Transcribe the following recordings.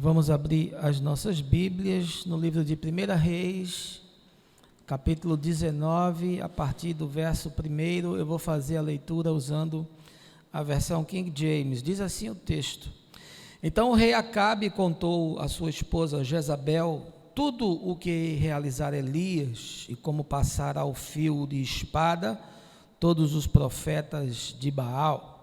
Vamos abrir as nossas Bíblias no livro de 1 Reis, capítulo 19, a partir do verso 1, eu vou fazer a leitura usando a versão King James. Diz assim o texto: Então o rei Acabe contou à sua esposa Jezabel tudo o que realizara Elias e como passara ao fio de espada todos os profetas de Baal.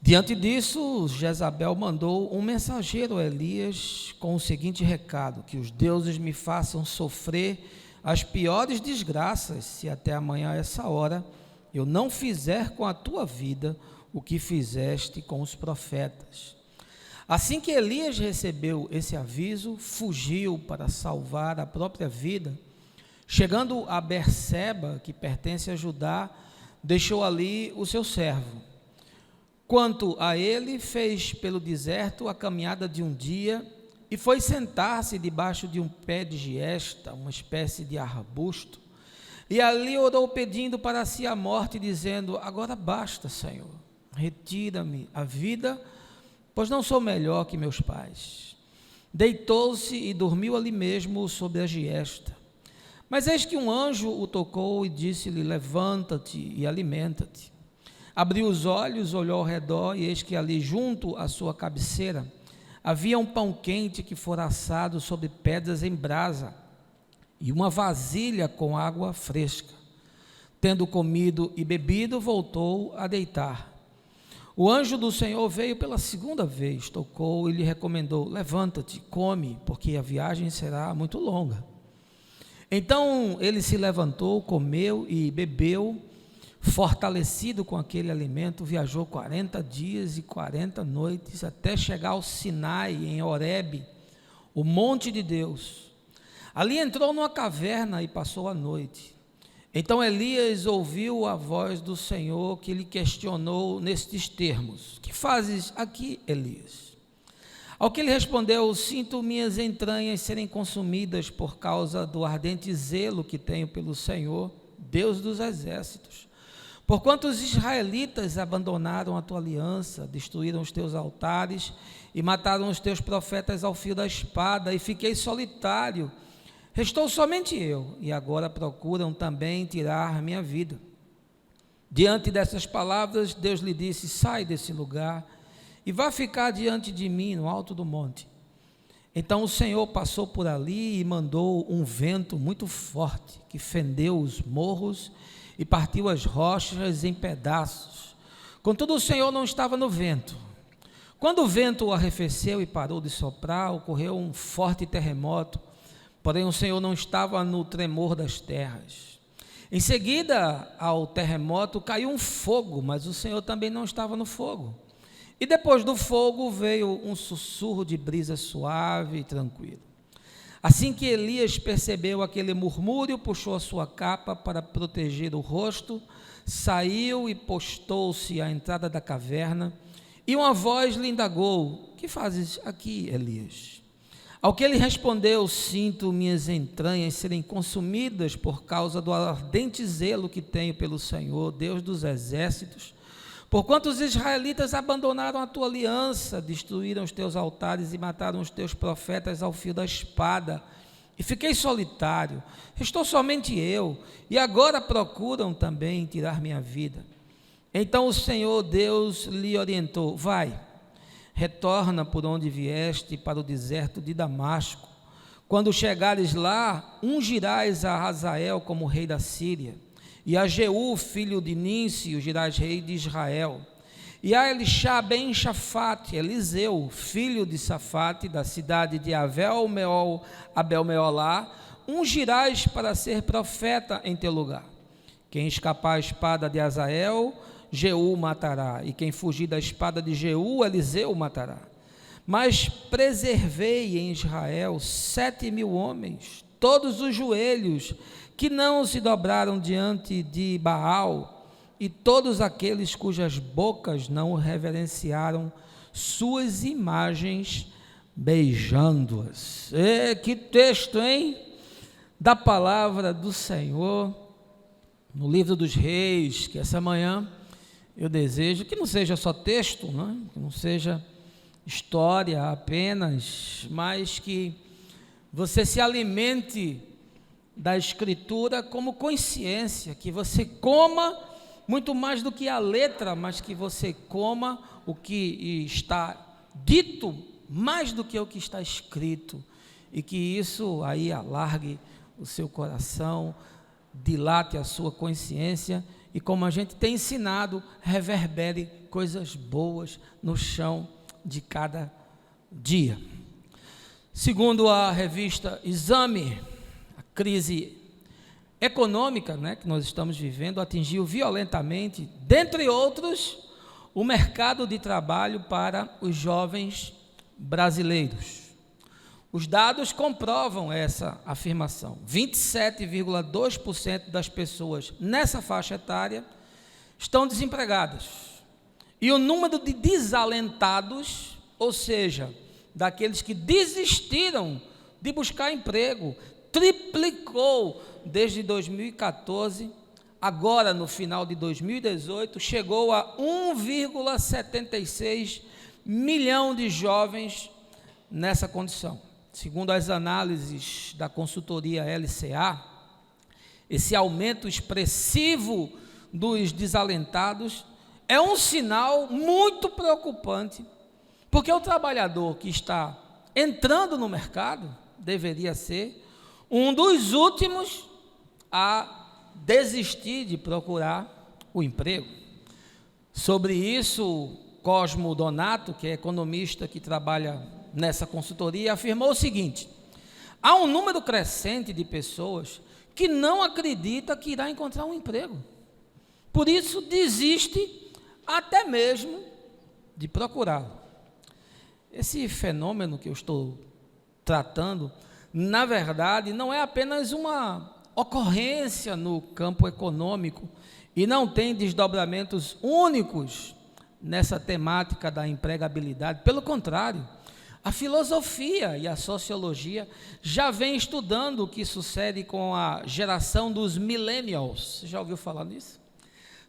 Diante disso, Jezabel mandou um mensageiro a Elias com o seguinte recado: que os deuses me façam sofrer as piores desgraças, se até amanhã a essa hora eu não fizer com a tua vida o que fizeste com os profetas. Assim que Elias recebeu esse aviso, fugiu para salvar a própria vida. Chegando a Berseba, que pertence a Judá, deixou ali o seu servo. Quanto a ele, fez pelo deserto a caminhada de um dia e foi sentar-se debaixo de um pé de giesta, uma espécie de arbusto, e ali orou pedindo para si a morte, dizendo: agora basta, Senhor, retira-me a vida, pois não sou melhor que meus pais. Deitou-se e dormiu ali mesmo sobre a giesta. Mas eis que um anjo o tocou e disse-lhe: levanta-te e alimenta-te. Abriu os olhos, olhou ao redor, e eis que ali junto à sua cabeceira havia um pão quente que fora assado sobre pedras em brasa e uma vasilha com água fresca. Tendo comido e bebido, voltou a deitar. O anjo do Senhor veio pela segunda vez, tocou e lhe recomendou: levanta-te, come, porque a viagem será muito longa. Então ele se levantou, comeu e bebeu. Fortalecido com aquele alimento, viajou 40 dias e 40 noites até chegar ao Sinai, em Horebe, o monte de Deus. Ali entrou numa caverna e passou a noite. Então Elias ouviu a voz do Senhor, que lhe questionou nestes termos: que fazes aqui, Elias? Ao que ele respondeu: sinto minhas entranhas serem consumidas por causa do ardente zelo que tenho pelo Senhor, Deus dos exércitos. Porquanto os israelitas abandonaram a tua aliança, destruíram os teus altares e mataram os teus profetas ao fio da espada, e fiquei solitário, restou somente eu, e agora procuram também tirar minha vida. Diante dessas palavras, Deus lhe disse: sai desse lugar e vá ficar diante de mim no alto do monte. Então o Senhor passou por ali e mandou um vento muito forte, que fendeu os morros e partiu as rochas em pedaços. Contudo, o Senhor não estava no vento. Quando o vento o arrefeceu e parou de soprar, ocorreu um forte terremoto, porém o Senhor não estava no tremor das terras. Em seguida ao terremoto caiu um fogo, mas o Senhor também não estava no fogo. E depois do fogo veio um sussurro de brisa suave e tranquilo. Assim que Elias percebeu aquele murmúrio, puxou a sua capa para proteger o rosto, saiu e postou-se à entrada da caverna, e uma voz lhe indagou: que fazes aqui, Elias? Ao que ele respondeu: sinto minhas entranhas serem consumidas por causa do ardente zelo que tenho pelo Senhor, Deus dos exércitos. Porquanto os israelitas abandonaram a tua aliança, destruíram os teus altares e mataram os teus profetas ao fio da espada, e fiquei solitário, restou somente eu, e agora procuram também tirar minha vida. Então o Senhor Deus lhe orientou: vai, retorna por onde vieste para o deserto de Damasco. Quando chegares lá, ungirás a Hazael como rei da Síria, e a Jeú, filho de Nício, ungirás rei de Israel. E a Elishá ben Shafate, Eliseu, filho de Safate, da cidade de Abel-Meolá, ungirás para ser profeta em teu lugar. Quem escapar à espada de Hazael, Jeú matará, e quem fugir da espada de Jeú, Eliseu matará. Mas preservei em Israel 7.000 homens, todos os joelhos, que não se dobraram diante de Baal, e todos aqueles cujas bocas não reverenciaram suas imagens, beijando-as. Que texto, hein? Da palavra do Senhor, no livro dos Reis, que essa manhã eu desejo que não seja só texto, né? Que não seja história apenas, mas que você se alimente da Escritura como consciência, que você coma muito mais do que a letra, mas que você coma o que está dito mais do que o que está escrito, e que isso aí alargue o seu coração, dilate a sua consciência, e como a gente tem ensinado, reverbere coisas boas no chão de cada dia. Segundo a revista Exame, a crise econômica, que nós estamos vivendo atingiu violentamente, dentre outros, o mercado de trabalho para os jovens brasileiros. Os dados comprovam essa afirmação. 27,2% das pessoas nessa faixa etária estão desempregadas. E o número de desalentados, ou seja, daqueles que desistiram de buscar emprego, triplicou desde 2014, agora no final de 2018, chegou a 1,76 milhão de jovens nessa condição. Segundo as análises da consultoria LCA, esse aumento expressivo dos desalentados é um sinal muito preocupante, porque o trabalhador que está entrando no mercado deveria ser um dos últimos a desistir de procurar o emprego. Sobre isso, Cosmo Donato, que é economista que trabalha nessa consultoria, afirmou o seguinte: há um número crescente de pessoas que não acredita que irá encontrar um emprego, por isso desiste até mesmo de procurá-lo. Esse fenômeno que eu estou tratando, na verdade, não é apenas uma ocorrência no campo econômico e não tem desdobramentos únicos nessa temática da empregabilidade. Pelo contrário, a filosofia e a sociologia já vem estudando o que sucede com a geração dos millennials. Você já ouviu falar nisso?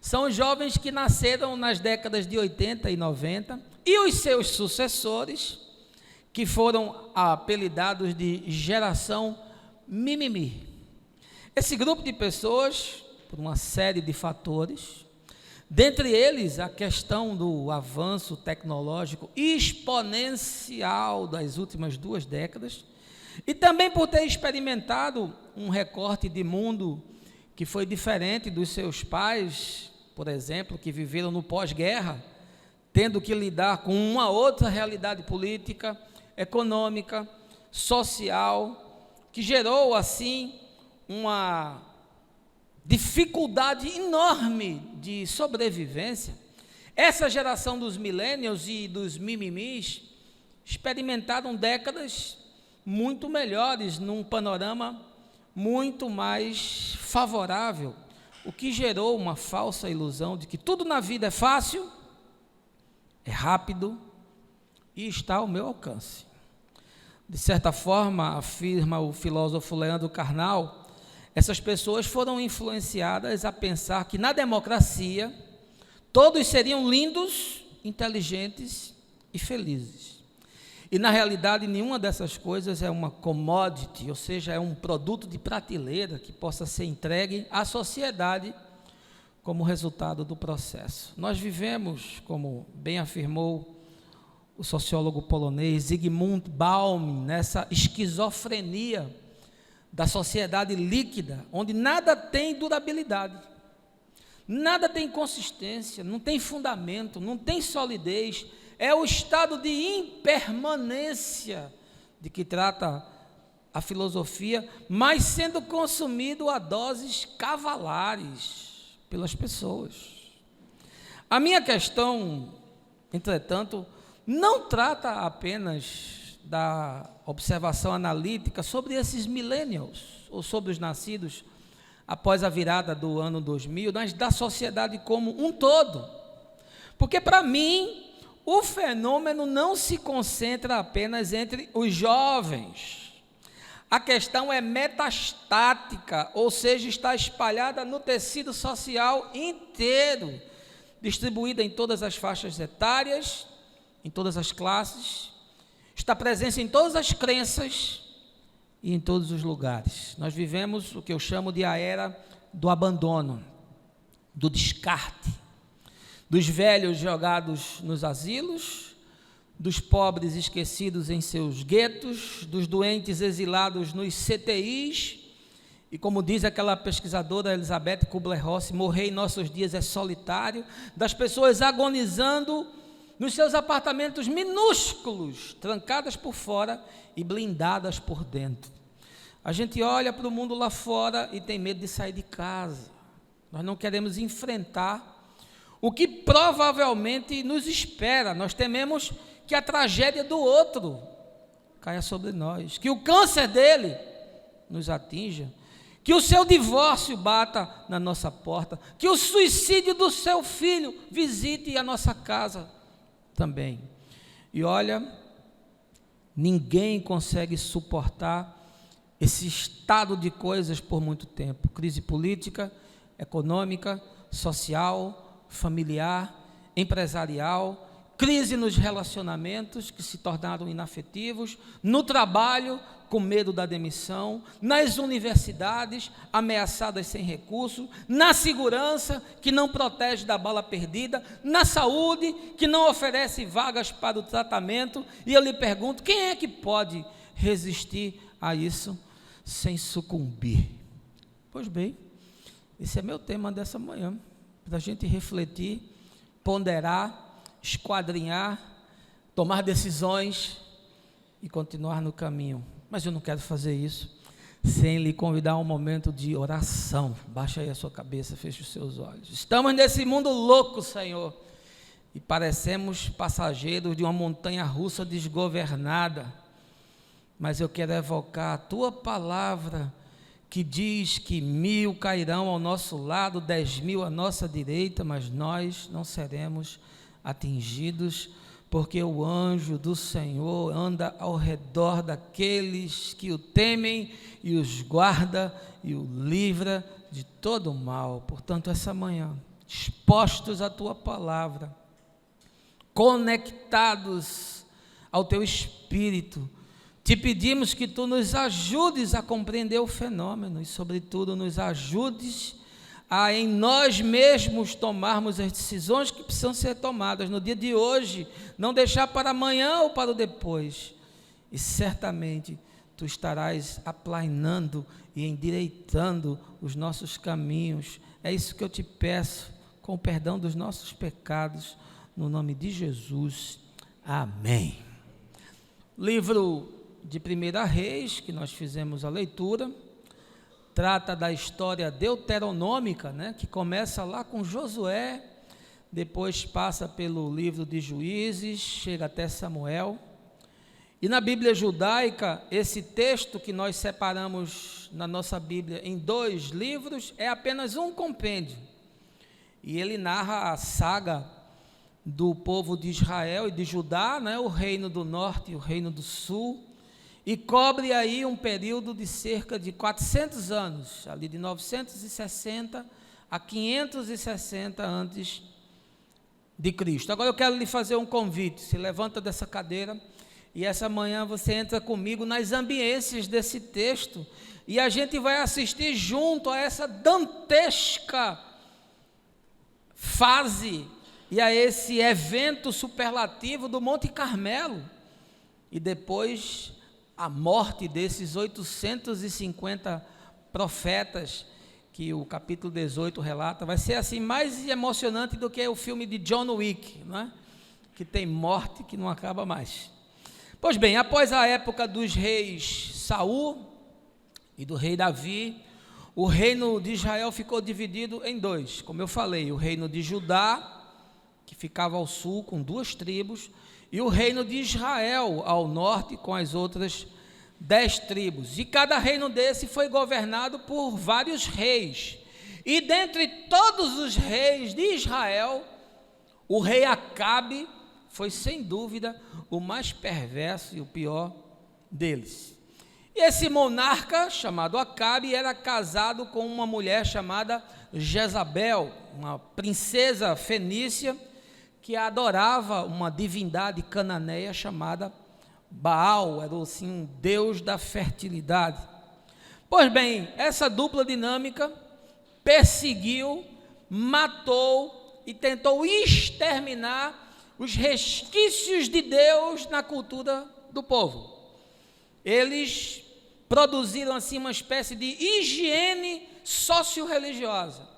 São os jovens que nasceram nas décadas de 80 e 90 e os seus sucessores, que foram apelidados de geração mimimi. Esse grupo de pessoas, por uma série de fatores, dentre eles a questão do avanço tecnológico exponencial das últimas 2 décadas, e também por ter experimentado um recorte de mundo que foi diferente dos seus pais, por exemplo, que viveram no pós-guerra, tendo que lidar com uma outra realidade política, econômica, social, que gerou assim uma dificuldade enorme de sobrevivência. Essa geração dos millennials e dos mimimis experimentaram décadas muito melhores, num panorama muito mais favorável, o que gerou uma falsa ilusão de que tudo na vida é fácil, é rápido e está ao meu alcance. De certa forma, afirma o filósofo Leandro Carnal, essas pessoas foram influenciadas a pensar que na democracia todos seriam lindos, inteligentes e felizes. E na realidade nenhuma dessas coisas é uma commodity, ou seja, é um produto de prateleira que possa ser entregue à sociedade como resultado do processo. Nós vivemos, como bem afirmou o sociólogo polonês Zygmunt Bauman, nessa esquizofrenia da sociedade líquida, onde nada tem durabilidade, nada tem consistência, não tem fundamento, não tem solidez, é o estado de impermanência de que trata a filosofia, mas sendo consumido a doses cavalares pelas pessoas. A minha questão, entretanto, não trata apenas da observação analítica sobre esses millennials, ou sobre os nascidos após a virada do ano 2000, mas da sociedade como um todo. Porque, para mim, o fenômeno não se concentra apenas entre os jovens. A questão é metastática, ou seja, está espalhada no tecido social inteiro, distribuída em todas as faixas etárias, em todas as classes, está presente em todas as crenças e em todos os lugares. Nós vivemos o que eu chamo de a era do abandono, do descarte, dos velhos jogados nos asilos, dos pobres esquecidos em seus guetos, dos doentes exilados nos CTIs, e como diz aquela pesquisadora Elizabeth Kubler-Ross, morrer em nossos dias é solitário, das pessoas agonizando nos seus apartamentos minúsculos, trancadas por fora e blindadas por dentro. A gente olha para o mundo lá fora e tem medo de sair de casa. Nós não queremos enfrentar o que provavelmente nos espera. Nós tememos que a tragédia do outro caia sobre nós, que o câncer dele nos atinja, que o seu divórcio bata na nossa porta, que o suicídio do seu filho visite a nossa casa também. E olha, ninguém consegue suportar esse estado de coisas por muito tempo. Crise política, econômica, social, familiar, empresarial, crise nos relacionamentos que se tornaram inafetivos, no trabalho, com medo da demissão, nas universidades, ameaçadas sem recurso, na segurança, que não protege da bala perdida, na saúde, que não oferece vagas para o tratamento. E eu lhe pergunto, quem é que pode resistir a isso sem sucumbir? Pois bem, esse é meu tema dessa manhã, para a gente refletir, ponderar, esquadrinhar, tomar decisões e continuar no caminho. Mas eu não quero fazer isso sem lhe convidar a um momento de oração. Baixa aí a sua cabeça, feche os seus olhos. Estamos nesse mundo louco, Senhor, e parecemos passageiros de uma montanha russa desgovernada, mas eu quero evocar a Tua palavra, que diz que 1000 cairão ao nosso lado, 10.000 à nossa direita, mas nós não seremos atingidos, porque o anjo do Senhor anda ao redor daqueles que o temem e os guarda e o livra de todo o mal. Portanto, essa manhã, expostos à Tua palavra, conectados ao Teu Espírito, te pedimos que Tu nos ajudes a compreender o fenômeno e, sobretudo, nos ajudes a em nós mesmos tomarmos as decisões que precisam ser tomadas no dia de hoje, não deixar para amanhã ou para o depois. E certamente Tu estarás aplainando e endireitando os nossos caminhos. É isso que eu te peço, com o perdão dos nossos pecados, no nome de Jesus. Amém. Livro de 1 Reis, que nós fizemos a leitura, trata da história deuteronômica, que começa lá com Josué, depois passa pelo livro de Juízes, chega até Samuel. E na Bíblia judaica, esse texto que nós separamos na nossa Bíblia em 2 livros, é apenas um compêndio. E ele narra a saga do povo de Israel e de Judá, o reino do norte e o reino do sul, e cobre aí um período de cerca de 400 anos, ali de 960 a 560 antes de Cristo. Agora eu quero lhe fazer um convite, se levanta dessa cadeira, e essa manhã você entra comigo nas ambiências desse texto, e a gente vai assistir junto a essa dantesca fase, e a esse evento superlativo do Monte Carmelo, e depois a morte desses 850 profetas que o capítulo 18 relata. Vai ser assim mais emocionante do que o filme de John Wick, que tem morte que não acaba mais. Pois bem, após a época dos reis Saul e do rei Davi, o reino de Israel ficou dividido em 2, como eu falei, o reino de Judá, que ficava ao sul com 2 tribos, e o reino de Israel ao norte com as outras 10 tribos, e cada reino desse foi governado por vários reis, e dentre todos os reis de Israel, o rei Acabe foi sem dúvida o mais perverso e o pior deles. E esse monarca chamado Acabe era casado com uma mulher chamada Jezabel, uma princesa fenícia, que adorava uma divindade cananeia chamada Baal, era assim um deus da fertilidade. Pois bem, essa dupla dinâmica perseguiu, matou e tentou exterminar os resquícios de Deus na cultura do povo. Eles produziram assim uma espécie de higiene socio-religiosa.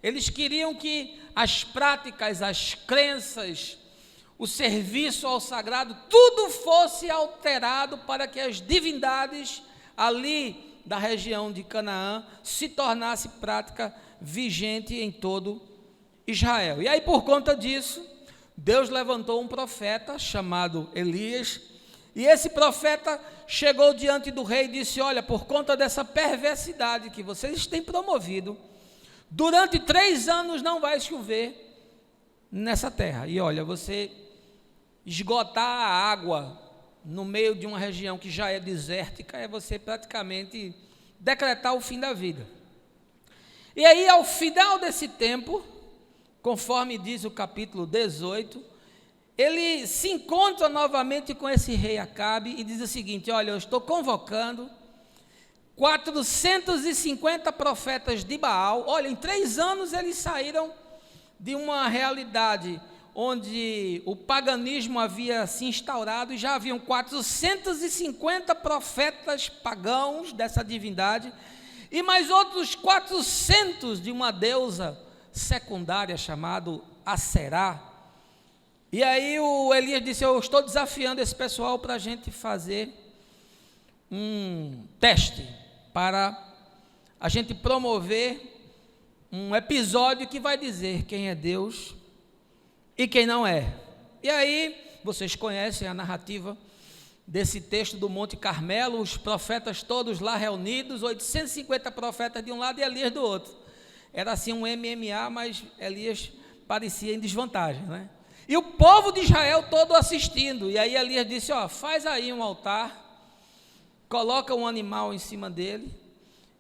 Eles queriam que as práticas, as crenças, o serviço ao sagrado, tudo fosse alterado para que as divindades ali da região de Canaã se tornasse prática vigente em todo Israel. E aí, por conta disso, Deus levantou um profeta chamado Elias, e esse profeta chegou diante do rei e disse: olha, por conta dessa perversidade que vocês têm promovido, durante 3 anos não vai chover nessa terra. E olha, você esgotar a água no meio de uma região que já é desértica é você praticamente decretar o fim da vida. E aí, ao final desse tempo, conforme diz o capítulo 18, ele se encontra novamente com esse rei Acabe e diz o seguinte: olha, eu estou convocando 450 profetas de Baal. Olha, em 3 anos eles saíram de uma realidade onde o paganismo havia se instaurado, e já haviam 450 profetas pagãos dessa divindade, e mais outros 400 de uma deusa secundária chamada Aserá. E aí o Elias disse: eu estou desafiando esse pessoal para a gente fazer um teste, para a gente promover um episódio que vai dizer quem é Deus e quem não é. E aí, vocês conhecem a narrativa desse texto do Monte Carmelo, os profetas todos lá reunidos, 850 profetas de um lado e Elias do outro. Era assim um MMA, mas Elias parecia em desvantagem, né? E o povo de Israel todo assistindo. E aí Elias disse: ó, faz aí um altar, coloca um animal em cima dele,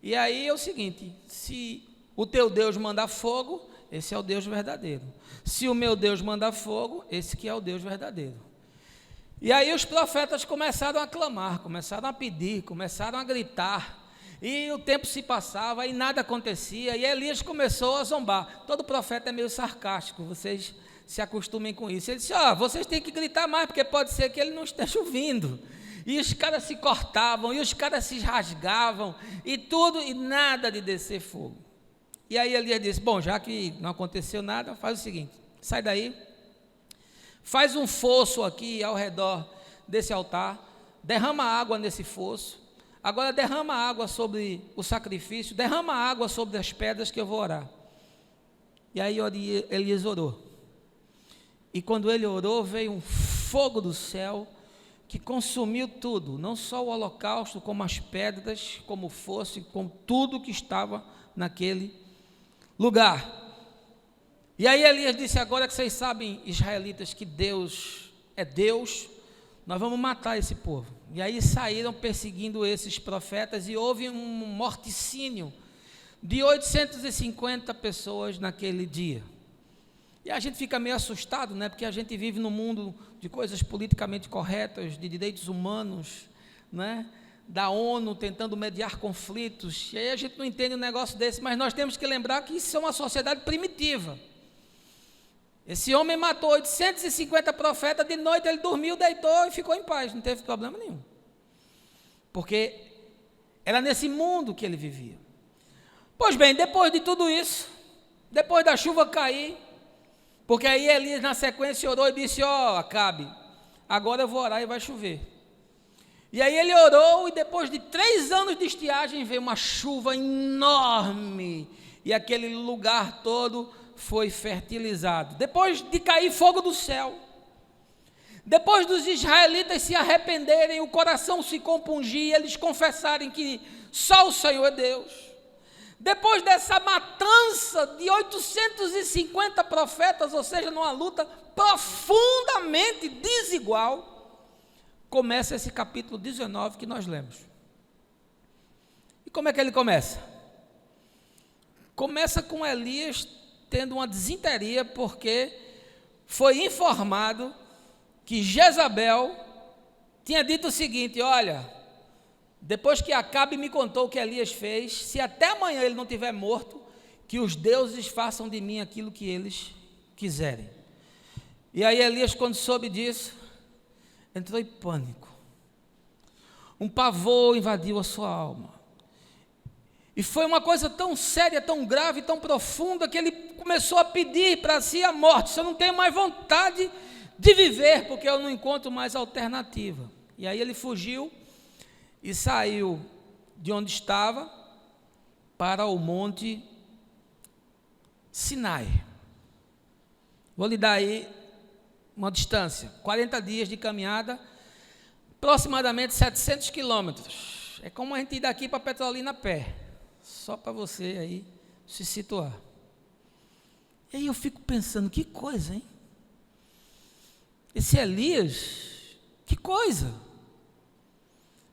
e aí é o seguinte: se o teu Deus mandar fogo, esse é o Deus verdadeiro. Se o meu Deus mandar fogo, esse que é o Deus verdadeiro. E aí os profetas começaram a clamar, começaram a pedir, começaram a gritar, e o tempo se passava e nada acontecia, e Elias começou a zombar. Todo profeta é meio sarcástico, vocês se acostumem com isso. Ele disse: ó, vocês têm que gritar mais, porque pode ser que ele não esteja ouvindo. E os caras se cortavam, e os caras se rasgavam, e tudo, e nada de descer fogo. E aí Elias disse: bom, já que não aconteceu nada, faz o seguinte, sai daí, faz um fosso aqui ao redor desse altar, derrama água nesse fosso, agora derrama água sobre o sacrifício, derrama água sobre as pedras que eu vou orar. E aí Elias orou. E quando ele orou, veio um fogo do céu que consumiu tudo, não só o holocausto, como as pedras, como o fosso, como tudo que estava naquele lugar. E aí Elias disse: agora que vocês sabem, israelitas, que Deus é Deus, nós vamos matar esse povo. E aí saíram perseguindo esses profetas, e houve um morticínio de 850 pessoas naquele dia. E a gente fica meio assustado, né? Porque a gente vive num mundo de coisas politicamente corretas, de direitos humanos, né? Da ONU tentando mediar conflitos, e aí a gente não entende um negócio desse, mas nós temos que lembrar que isso é uma sociedade primitiva. Esse homem matou 850 profetas, de noite ele dormiu, deitou e ficou em paz, não teve problema nenhum, porque era nesse mundo que ele vivia. Pois bem, depois de tudo isso, depois da chuva cair, porque aí Elias na sequência orou e disse: ó, Acabe, agora eu vou orar e vai chover. E aí ele orou, e depois de 3 anos de estiagem veio uma chuva enorme, e aquele lugar todo foi fertilizado. Depois de cair fogo do céu, depois dos israelitas se arrependerem, o coração se compungir, eles confessarem que só o Senhor é Deus, depois dessa matança de 850 profetas, ou seja, numa luta profundamente desigual, começa esse capítulo 19 que nós lemos. E como é que ele começa? Começa com Elias tendo uma desinteria, porque foi informado que Jezabel tinha dito o seguinte: olha, depois que Acabe me contou o que Elias fez, se até amanhã ele não estiver morto, que os deuses façam de mim aquilo que eles quiserem. E aí Elias, quando soube disso, entrou em pânico. Um pavor invadiu a sua alma. E foi uma coisa tão séria, tão grave, tão profunda, que ele começou a pedir para si a morte. Eu não tenho mais vontade de viver, porque eu não encontro mais alternativa. E aí ele fugiu e saiu de onde estava para o monte Sinai. Vou lhe dar aí uma distância, 40 dias de caminhada, aproximadamente 700 quilômetros. É como a gente ir daqui para Petrolina a pé, só para você aí se situar. E aí eu fico pensando, que coisa, hein? Esse Elias, que coisa!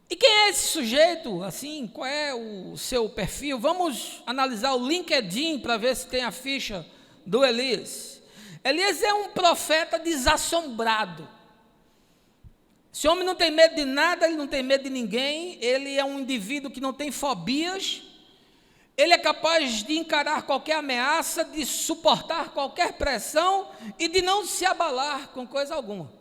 E quem é esse sujeito, assim, qual é o seu perfil? Vamos analisar o LinkedIn para ver se tem a ficha do Elias. Elias é um profeta desassombrado. Esse homem não tem medo de nada, ele não tem medo de ninguém, ele é um indivíduo que não tem fobias, ele é capaz de encarar qualquer ameaça, de suportar qualquer pressão e de não se abalar com coisa alguma.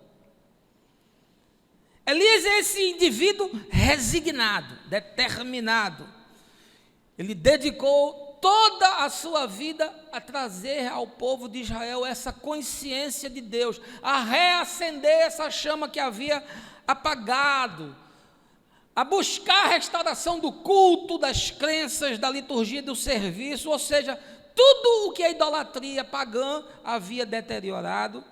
Elias é esse indivíduo resignado, determinado. Ele dedicou toda a sua vida a trazer ao povo de Israel essa consciência de Deus, a reacender essa chama que havia apagado, a buscar a restauração do culto, das crenças, da liturgia, do serviço, ou seja, tudo o que a idolatria pagã havia deteriorado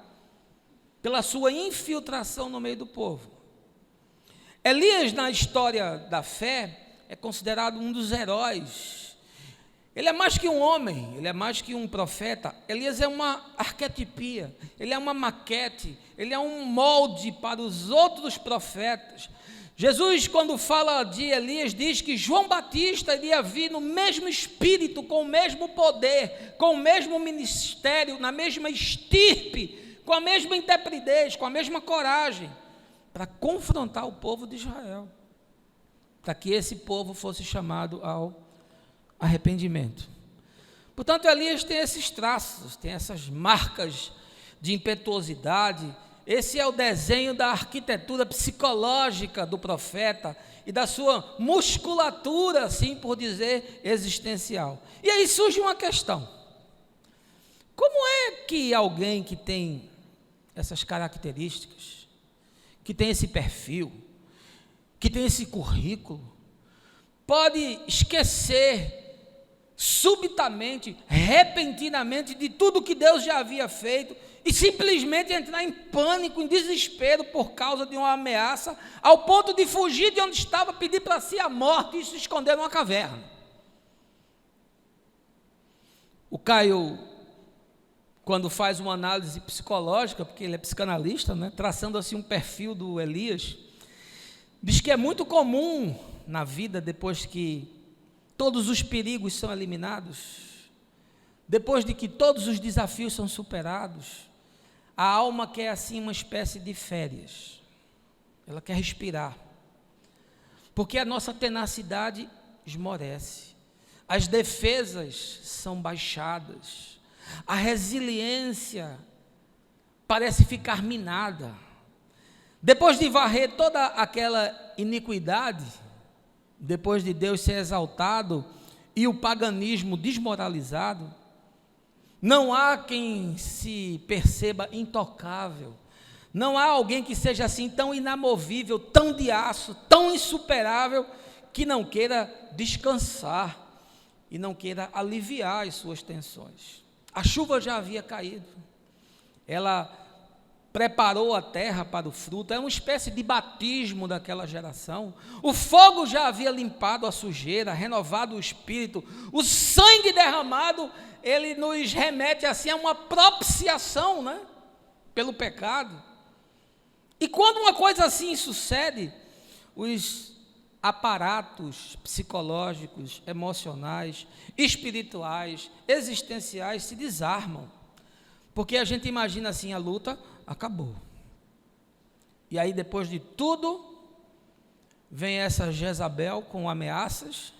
pela sua infiltração no meio do povo. Elias, na história da fé, é considerado um dos heróis. Ele é mais que um homem, ele é mais que um profeta. Elias é uma arquetipia, ele é uma maquete, ele é um molde para os outros profetas. Jesus, quando fala de Elias, diz que João Batista iria vir no mesmo espírito, com o mesmo poder, com o mesmo ministério, na mesma estirpe, com a mesma intrepidez, com a mesma coragem, para confrontar o povo de Israel, para que esse povo fosse chamado ao arrependimento. Portanto, Elias tem esses traços, tem essas marcas de impetuosidade. Esse é o desenho da arquitetura psicológica do profeta e da sua musculatura, assim por dizer, existencial. E aí surge uma questão: como é que alguém que tem essas características, que tem esse perfil, que tem esse currículo, pode esquecer subitamente, repentinamente, de tudo que Deus já havia feito e simplesmente entrar em pânico, em desespero por causa de uma ameaça, ao ponto de fugir de onde estava, pedir para si a morte e se esconder numa caverna? O Caio, quando faz uma análise psicológica, porque ele é psicanalista, né, traçando assim um perfil do Elias, diz que é muito comum na vida, depois que todos os perigos são eliminados, depois de que todos os desafios são superados, a alma quer assim uma espécie de férias, ela quer respirar, porque a nossa tenacidade esmorece, as defesas são baixadas, a resiliência parece ficar minada. Depois de varrer toda aquela iniquidade, depois de Deus ser exaltado e o paganismo desmoralizado, não há quem se perceba intocável, não há alguém que seja assim tão inamovível, tão de aço, tão insuperável, que não queira descansar e não queira aliviar as suas tensões. A chuva já havia caído, ela preparou a terra para o fruto, é uma espécie de batismo daquela geração. O fogo já havia limpado a sujeira, renovado o espírito, o sangue derramado, ele nos remete assim a uma propiciação, né, pelo pecado. E quando uma coisa assim sucede, os aparatos psicológicos, emocionais, espirituais, existenciais se desarmam. Porque a gente imagina assim, a luta acabou. E aí depois de tudo, vem essa Jezabel com ameaças.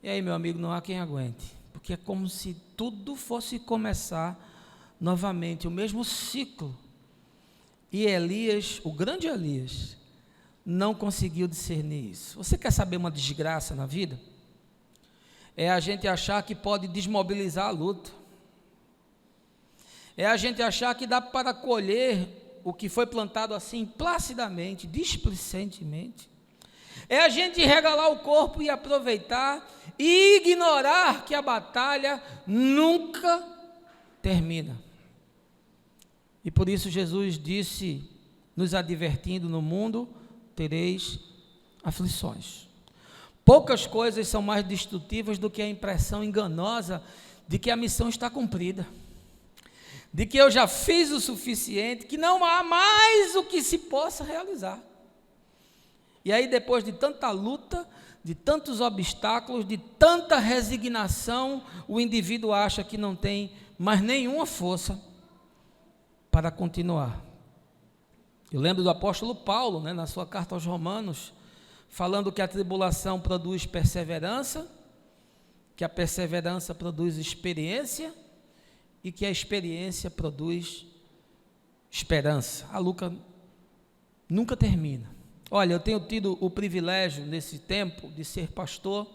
E aí, meu amigo, não há quem aguente. Porque é como se tudo fosse começar novamente, o mesmo ciclo. E Elias, o grande Elias, não conseguiu discernir isso. Você quer saber uma desgraça na vida? É a gente achar que pode desmobilizar a luta. É a gente achar que dá para colher o que foi plantado assim, placidamente, displicentemente. É a gente regalar o corpo e aproveitar e ignorar que a batalha nunca termina. E por isso Jesus disse, nos advertindo: no mundo tereis aflições. Poucas coisas são mais destrutivas do que a impressão enganosa de que a missão está cumprida, de que eu já fiz o suficiente, que não há mais o que se possa realizar. E aí, depois de tanta luta, de tantos obstáculos, de tanta resignação, o indivíduo acha que não tem mais nenhuma força para continuar. Eu lembro do apóstolo Paulo, na sua carta aos Romanos, falando que a tribulação produz perseverança, que a perseverança produz experiência e que a experiência produz esperança. A luta nunca termina. Olha, eu tenho tido o privilégio nesse tempo de ser pastor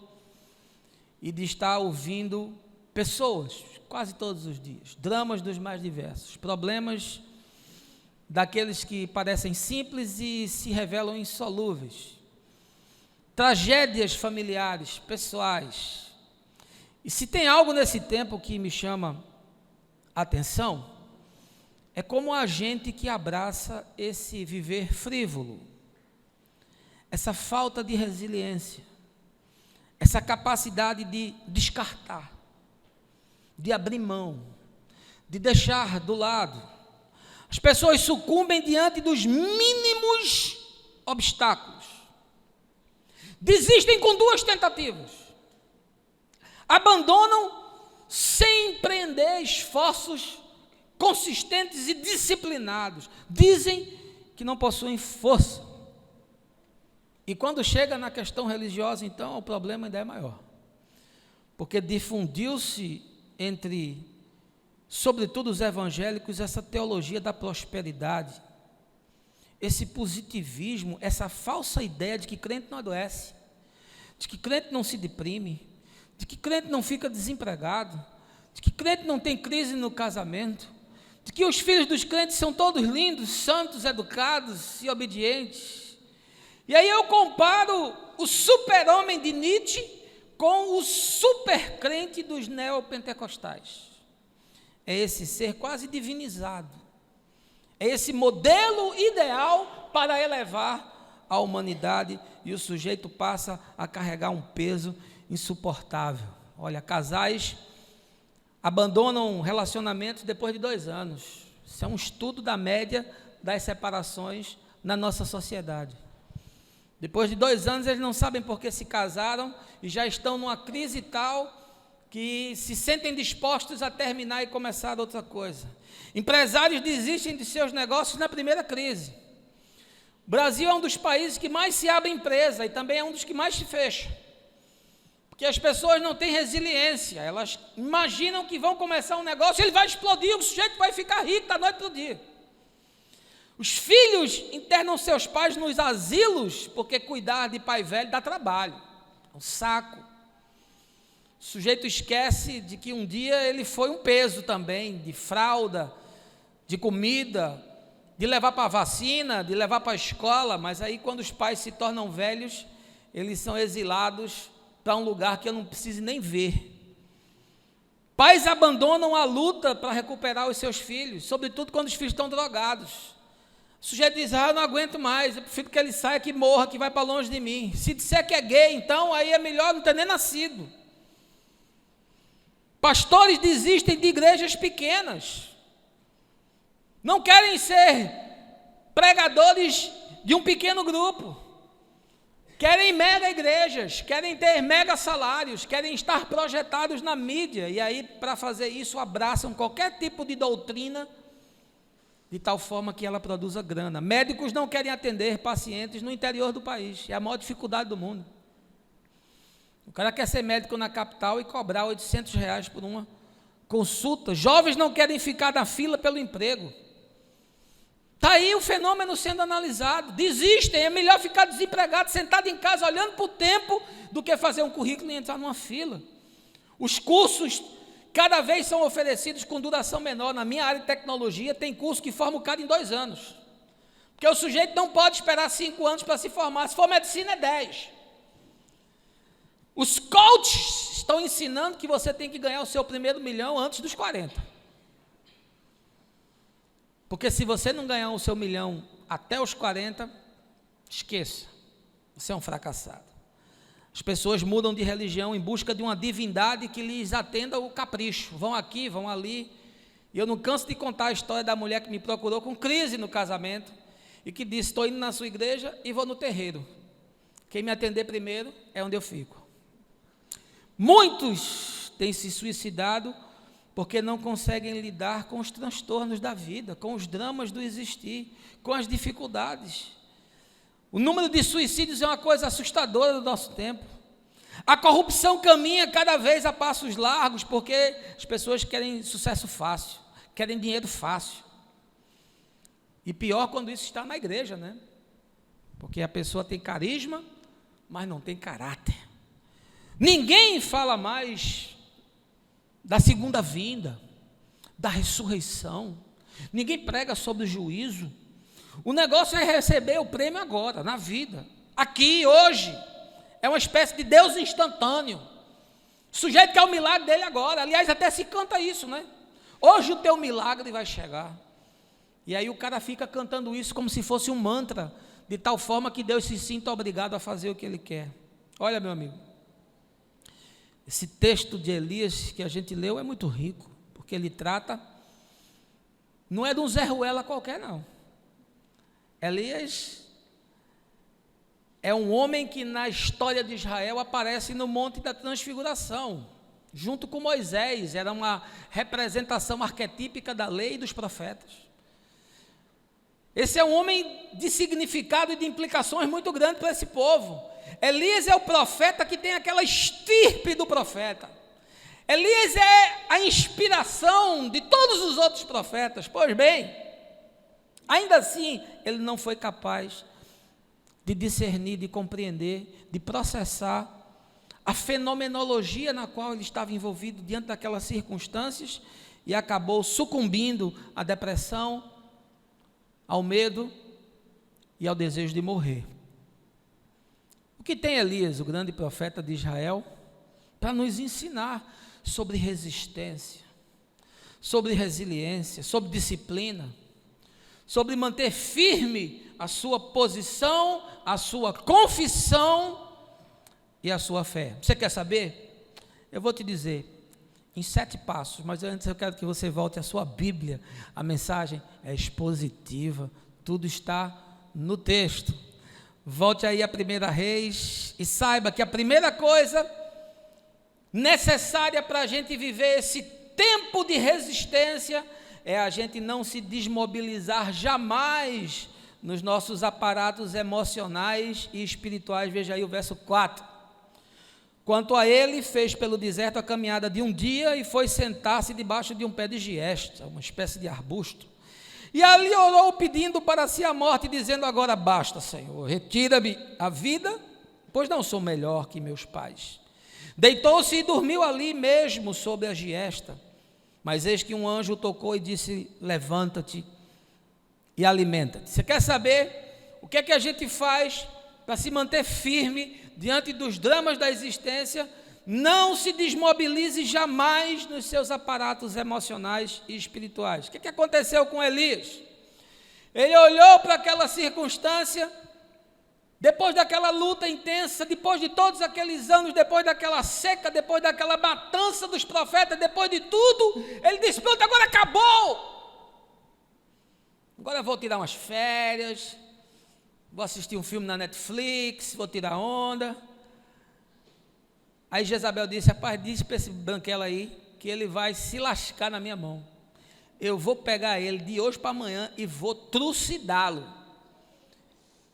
e de estar ouvindo pessoas, quase todos os dias, dramas dos mais diversos, problemas daqueles que parecem simples e se revelam insolúveis, tragédias familiares, pessoais. E se tem algo nesse tempo que me chama a atenção, é como a gente que abraça esse viver frívolo, essa falta de resiliência, essa capacidade de descartar, de abrir mão, de deixar do lado. As pessoas sucumbem diante dos mínimos obstáculos, desistem com 2 tentativas, abandonam sem empreender esforços consistentes e disciplinados, dizem que não possuem força. E quando chega na questão religiosa, então, o problema ainda é maior, porque difundiu-se entre, sobretudo os evangélicos, essa teologia da prosperidade, esse positivismo, essa falsa ideia de que crente não adoece, de que crente não se deprime, de que crente não fica desempregado, de que crente não tem crise no casamento, de que os filhos dos crentes são todos lindos, santos, educados e obedientes. E aí eu comparo o super-homem de Nietzsche com o super-crente dos neopentecostais. É esse ser quase divinizado, é esse modelo ideal para elevar a humanidade, e o sujeito passa a carregar um peso insuportável. Olha, casais abandonam relacionamentos depois de 2 anos. Isso é um estudo da média das separações na nossa sociedade. Depois de 2 anos, eles não sabem por que se casaram e já estão numa crise tal que se sentem dispostos a terminar e começar outra coisa. Empresários desistem de seus negócios na primeira crise. O Brasil é um dos países que mais se abre empresa e também é um dos que mais se fecha. Porque as pessoas não têm resiliência, elas imaginam que vão começar um negócio, ele vai explodir, o sujeito vai ficar rico da noite para o dia. Os filhos internam seus pais nos asilos, porque cuidar de pai velho dá trabalho, é um saco. O sujeito esquece de que um dia ele foi um peso também, de fralda, de comida, de levar para a vacina, de levar para a escola, mas aí quando os pais se tornam velhos, eles são exilados para um lugar que eu não preciso nem ver. Pais abandonam a luta para recuperar os seus filhos, sobretudo quando os filhos estão drogados. O sujeito diz: eu não aguento mais, eu prefiro que ele saia, que morra, que vai para longe de mim. Se disser que é gay, então aí é melhor não ter nem nascido. Pastores desistem de igrejas pequenas, não querem ser pregadores de um pequeno grupo, querem mega igrejas, querem ter mega salários, querem estar projetados na mídia, e aí para fazer isso abraçam qualquer tipo de doutrina, de tal forma que ela produza grana. Médicos não querem atender pacientes no interior do país, é a maior dificuldade do mundo. O cara quer ser médico na capital e cobrar R$800 por uma consulta. Jovens não querem ficar na fila pelo emprego. Está aí o fenômeno sendo analisado. Desistem, é melhor ficar desempregado, sentado em casa, olhando para o tempo, do que fazer um currículo e entrar numa fila. Os cursos cada vez são oferecidos com duração menor. Na minha área de tecnologia, tem curso que forma o cara em 2 anos. Porque o sujeito não pode esperar 5 anos para se formar. Se for medicina, é 10. Os coaches estão ensinando que você tem que ganhar o seu primeiro $1 milhão antes dos 40. Porque se você não ganhar o seu $1 milhão até os 40, esqueça, você é um fracassado. As pessoas mudam de religião em busca de uma divindade que lhes atenda o capricho. Vão aqui, vão ali. E eu não canso de contar a história da mulher que me procurou com crise no casamento e que disse: estou indo na sua igreja e vou no terreiro. Quem me atender primeiro é onde eu fico. Muitos têm se suicidado porque não conseguem lidar com os transtornos da vida, com os dramas do existir, com as dificuldades. O número de suicídios é uma coisa assustadora do nosso tempo. A corrupção caminha cada vez a passos largos, porque as pessoas querem sucesso fácil, querem dinheiro fácil. E pior quando isso está na igreja, né? Porque a pessoa tem carisma, mas não tem caráter. Ninguém fala mais da segunda vinda, da ressurreição. Ninguém prega sobre o juízo. O negócio é receber o prêmio agora, na vida. Aqui, hoje. É uma espécie de Deus instantâneo. O sujeito quer o milagre dele agora. Aliás, até se canta isso, né? Hoje o teu milagre vai chegar. E aí o cara fica cantando isso como se fosse um mantra, de tal forma que Deus se sinta obrigado a fazer o que Ele quer. Olha, meu amigo, esse texto de Elias que a gente leu é muito rico, porque ele trata, não é de um Zé Ruela qualquer, não. Elias é um homem que na história de Israel aparece no Monte da Transfiguração, junto com Moisés. Era uma representação arquetípica da lei e dos profetas. Esse é um homem de significado e de implicações muito grandes para esse povo. Elias é o profeta que tem aquela estirpe do profeta. Elias é a inspiração de todos os outros profetas. Pois bem, ainda assim, ele não foi capaz de discernir, de compreender, de processar a fenomenologia na qual ele estava envolvido diante daquelas circunstâncias e acabou sucumbindo à depressão, ao medo e ao desejo de morrer. O que tem Elias, o grande profeta de Israel, para nos ensinar sobre resistência, sobre resiliência, sobre disciplina, sobre manter firme a sua posição, a sua confissão e a sua fé. Você quer saber? Eu vou te dizer em 7 passos, mas antes eu quero que você volte à sua Bíblia. A mensagem é expositiva, tudo está no texto. Volte aí a 1 Reis e saiba que a primeira coisa necessária para a gente viver esse tempo de resistência é a gente não se desmobilizar jamais nos nossos aparatos emocionais e espirituais. Veja aí o verso 4. Quanto a ele, fez pelo deserto a caminhada de um dia e foi sentar-se debaixo de um pé de giesta, uma espécie de arbusto. E ali orou pedindo para si a morte, dizendo: agora basta, Senhor, retira-me a vida, pois não sou melhor que meus pais. Deitou-se e dormiu ali mesmo sobre a giesta. Mas eis que um anjo o tocou e disse: levanta-te e alimenta-te. Você quer saber o que é que a gente faz para se manter firme diante dos dramas da existência? Não se desmobilize jamais nos seus aparatos emocionais e espirituais. O que aconteceu com Elias? Ele olhou para aquela circunstância, depois daquela luta intensa, depois de todos aqueles anos, depois daquela seca, depois daquela matança dos profetas, depois de tudo, ele disse: pronto, agora acabou. Agora eu vou tirar umas férias, vou assistir um filme na Netflix, vou tirar onda. Aí Jezabel disse: rapaz, diz para esse branquelo aí que ele vai se lascar na minha mão. Eu vou pegar ele de hoje para amanhã e vou trucidá-lo.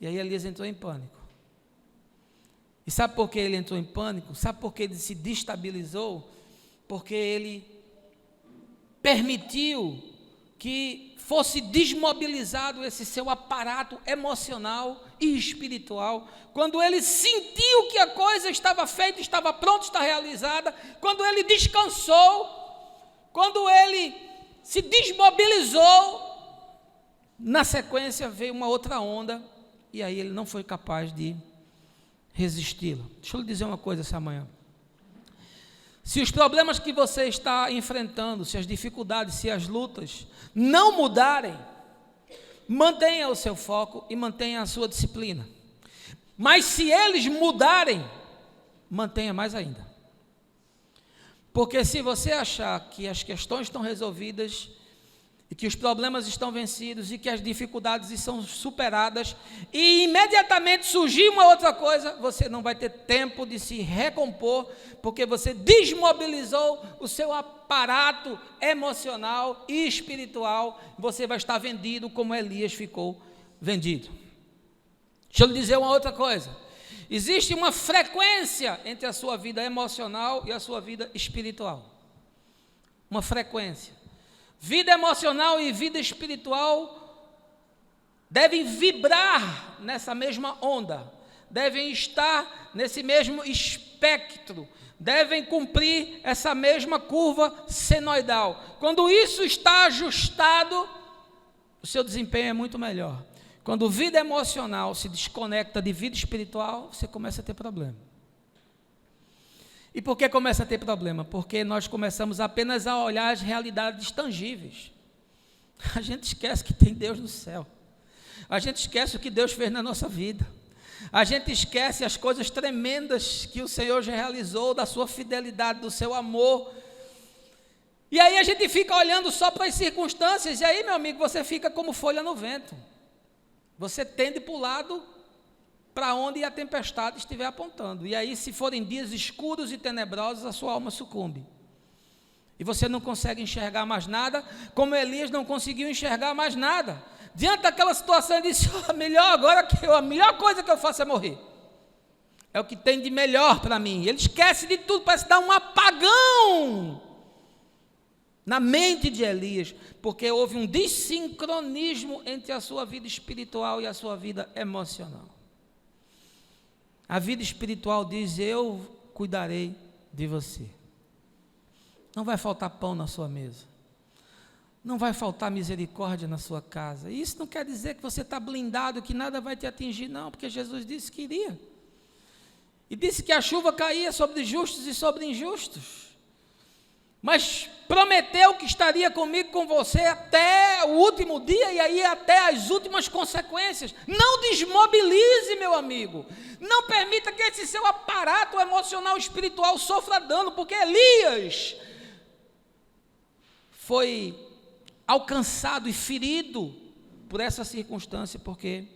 E aí Elias entrou em pânico. E sabe por que ele entrou em pânico? Sabe por que ele se destabilizou? Porque ele permitiu que fosse desmobilizado esse seu aparato emocional e espiritual. Quando ele sentiu que a coisa estava feita, estava pronta, está realizada, quando ele descansou, quando ele se desmobilizou, na sequência veio uma outra onda, e aí ele não foi capaz de resisti-la. Deixa eu lhe dizer uma coisa essa manhã. Se os problemas que você está enfrentando, se as dificuldades, se as lutas não mudarem, mantenha o seu foco e mantenha a sua disciplina. Mas se eles mudarem, mantenha mais ainda. Porque se você achar que as questões estão resolvidas, e que os problemas estão vencidos, e que as dificuldades estão superadas, e imediatamente surgir uma outra coisa, você não vai ter tempo de se recompor, porque você desmobilizou o seu aparato emocional e espiritual, você vai estar vendido como Elias ficou vendido. Deixa eu lhe dizer uma outra coisa, existe uma frequência entre a sua vida emocional e a sua vida espiritual, uma frequência. Vida emocional e vida espiritual devem vibrar nessa mesma onda, devem estar nesse mesmo espectro, devem cumprir essa mesma curva senoidal. Quando isso está ajustado, o seu desempenho é muito melhor. Quando vida emocional se desconecta de vida espiritual, você começa a ter problema. E por que começa a ter problema? Porque nós começamos apenas a olhar as realidades tangíveis. A gente esquece que tem Deus no céu. A gente esquece o que Deus fez na nossa vida. A gente esquece as coisas tremendas que o Senhor já realizou, da sua fidelidade, do seu amor. E aí a gente fica olhando só para as circunstâncias, e aí, meu amigo, você fica como folha no vento. Você tende para o lado para onde a tempestade estiver apontando. E aí, se forem dias escuros e tenebrosos, a sua alma sucumbe. E você não consegue enxergar mais nada, como Elias não conseguiu enxergar mais nada. Diante daquela situação, ele disse: a melhor coisa que eu faço é morrer. É o que tem de melhor para mim. Ele esquece de tudo, parece dar um apagão na mente de Elias, porque houve um desincronismo entre a sua vida espiritual e a sua vida emocional. A vida espiritual diz: eu cuidarei de você. Não vai faltar pão na sua mesa. Não vai faltar misericórdia na sua casa. E isso não quer dizer que você está blindado, que nada vai te atingir, não, porque Jesus disse que iria. E disse que a chuva caía sobre justos e sobre injustos. Mas prometeu que estaria comigo, com você, até o último dia, e aí até as últimas consequências. Não desmobilize, meu amigo. Não permita que esse seu aparato emocional espiritual sofra dano, porque Elias foi alcançado e ferido por essa circunstância, porque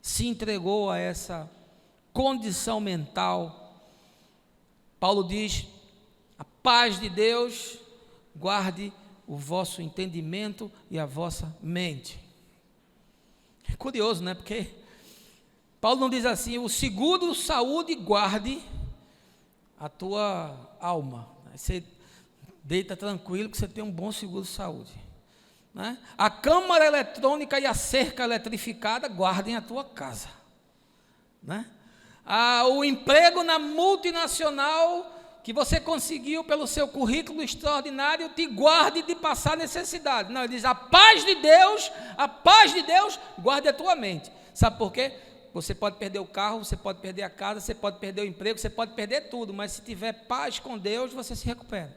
se entregou a essa condição mental. Paulo diz: a paz de Deus guarde o vosso entendimento e a vossa mente. É curioso, né? Porque Paulo não diz assim: o seguro saúde guarde a tua alma. Você deita tranquilo que você tem um bom seguro saúde, né? A câmara eletrônica e a cerca eletrificada guardem a tua casa, né? O emprego na multinacional que você conseguiu pelo seu currículo extraordinário te guarde de passar necessidade. Não, ele diz: a paz de Deus guarde a tua mente. Sabe por quê? Você pode perder o carro, você pode perder a casa, você pode perder o emprego, você pode perder tudo, mas se tiver paz com Deus, você se recupera.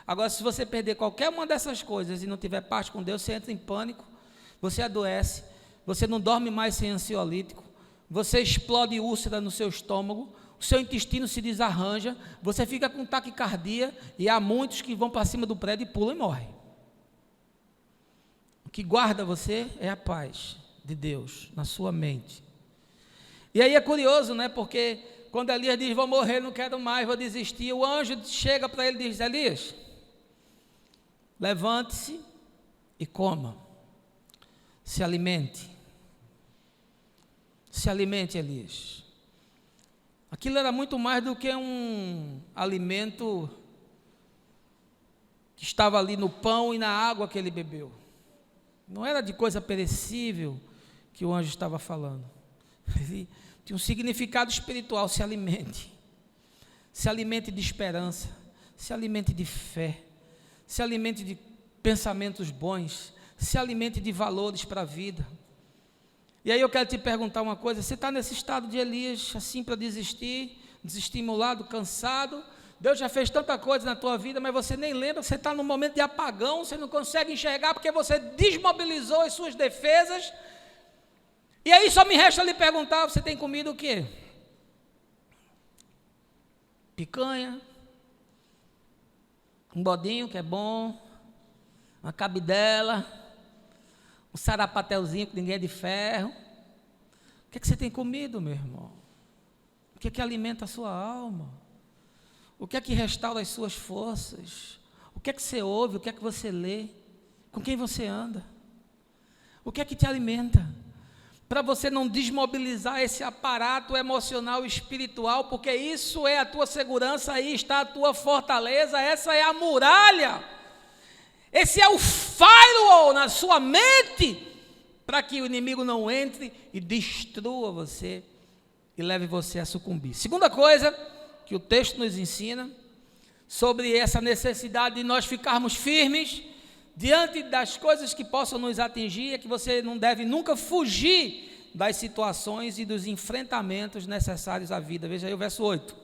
Agora, se você perder qualquer uma dessas coisas e não tiver paz com Deus, você entra em pânico, você adoece, você não dorme mais sem ansiolítico, você explode úlcera no seu estômago, o seu intestino se desarranja, você fica com taquicardia, e há muitos que vão para cima do prédio e pulam e morrem. O que guarda você é a paz de Deus na sua mente E aí é curioso, né? Porque quando Elias diz, vou morrer, não quero mais, vou desistir, o anjo chega para ele e diz, Elias, levante-se e coma, se alimente, Elias. Aquilo era muito mais do que um alimento que estava ali no pão e na água que ele bebeu. Não era de coisa perecível que o anjo estava falando. Ele tinha um significado espiritual. Se alimente de esperança, se alimente de fé, se alimente de pensamentos bons, se alimente de valores para a vida. E aí eu quero te perguntar uma coisa, você está nesse estado de Elias, assim para desistir, desestimulado, cansado, Deus já fez tanta coisa na tua vida, mas você nem lembra, você está num momento de apagão, você não consegue enxergar, porque você desmobilizou as suas defesas, e aí só me resta lhe perguntar, você tem comido o quê? Picanha, um bodinho que é bom, uma cabidela, um sarapatelzinho que ninguém é de ferro. O que é que você tem comido, meu irmão? O que é que alimenta a sua alma? O que é que restaura as suas forças? O que é que você ouve? O que é que você lê? Com quem você anda? O que é que te alimenta? Para você não desmobilizar esse aparato emocional e espiritual, porque isso é a tua segurança, aí está a tua fortaleza, essa é a muralha. Esse é o firewall na sua mente, para que o inimigo não entre e destrua você e leve você a sucumbir. Segunda coisa que o texto nos ensina, sobre essa necessidade de nós ficarmos firmes, diante das coisas que possam nos atingir, é que você não deve nunca fugir das situações e dos enfrentamentos necessários à vida. Veja aí o verso 8.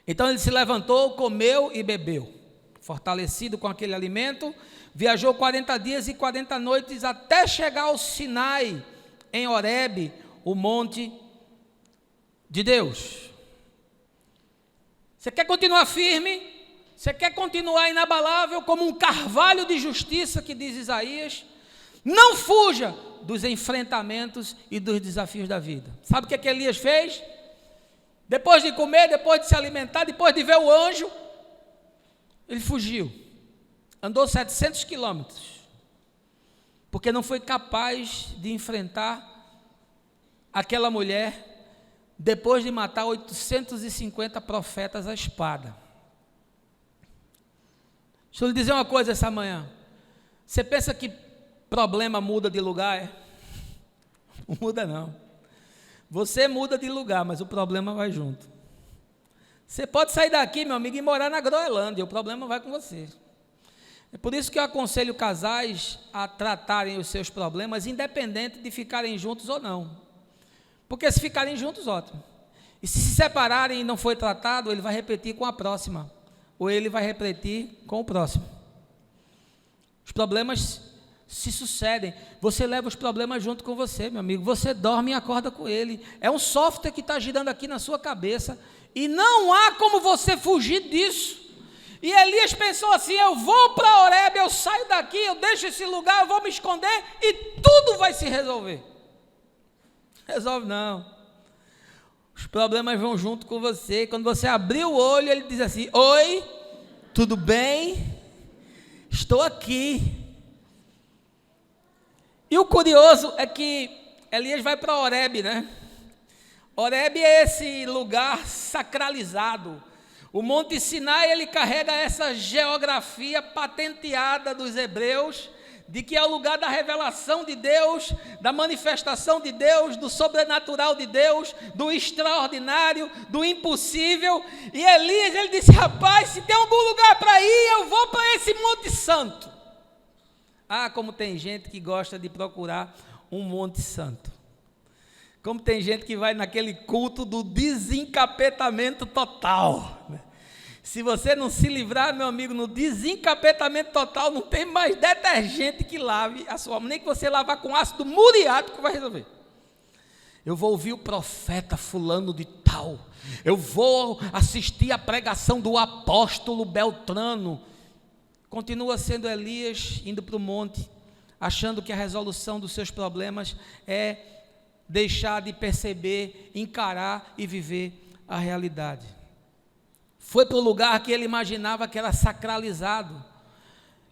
Então ele se levantou, comeu e bebeu. Fortalecido com aquele alimento, viajou 40 dias e 40 noites até chegar ao Sinai, em Horebe, o monte de Deus. Você quer continuar firme? Você quer continuar inabalável como um carvalho de justiça, que diz Isaías? Não fuja dos enfrentamentos e dos desafios da vida. Sabe o que Elias fez? Depois de comer, depois de se alimentar, depois de ver o anjo, ele fugiu, andou 700 quilômetros, porque não foi capaz de enfrentar aquela mulher, depois de matar 850 profetas à espada. Deixa eu lhe dizer uma coisa essa manhã, você pensa que problema muda de lugar? Não muda não, você muda de lugar, mas o problema vai junto. Você pode sair daqui, meu amigo, e morar na Groenlândia, o problema vai com você. É por isso que eu aconselho casais a tratarem os seus problemas, independente de ficarem juntos ou não. Porque se ficarem juntos, ótimo. E se separarem e não foi tratado, ele vai repetir com a próxima, ou ele vai repetir com o próximo. Os problemas se sucedem, você leva os problemas junto com você, meu amigo, você dorme e acorda com ele, é um software que está girando aqui na sua cabeça, e não há como você fugir disso. E Elias pensou assim, eu vou para Horebe, eu saio daqui, eu deixo esse lugar, eu vou me esconder, e tudo vai se resolver. Resolve não, os problemas vão junto com você. Quando você abrir o olho, ele diz assim, oi, tudo bem? Estou aqui. E o curioso é que Elias vai para Horebe, né? Horebe é esse lugar sacralizado. O Monte Sinai, ele carrega essa geografia patenteada dos hebreus, de que é o lugar da revelação de Deus, da manifestação de Deus, do sobrenatural de Deus, do extraordinário, do impossível. E Elias, ele disse, rapaz, se tem algum lugar para ir, eu vou para esse Monte Santo. Ah, como tem gente que gosta de procurar um Monte Santo. Como tem gente que vai naquele culto do desencapetamento total. Se você não se livrar, meu amigo, no desencapetamento total, não tem mais detergente que lave a sua alma. Nem que você lavar com ácido muriático vai resolver. Eu vou ouvir o profeta fulano de tal. Eu vou assistir a pregação do apóstolo Beltrano. Continua sendo Elias indo para o monte, achando que a resolução dos seus problemas é deixar de perceber, encarar e viver a realidade. Foi para o lugar que ele imaginava que era sacralizado.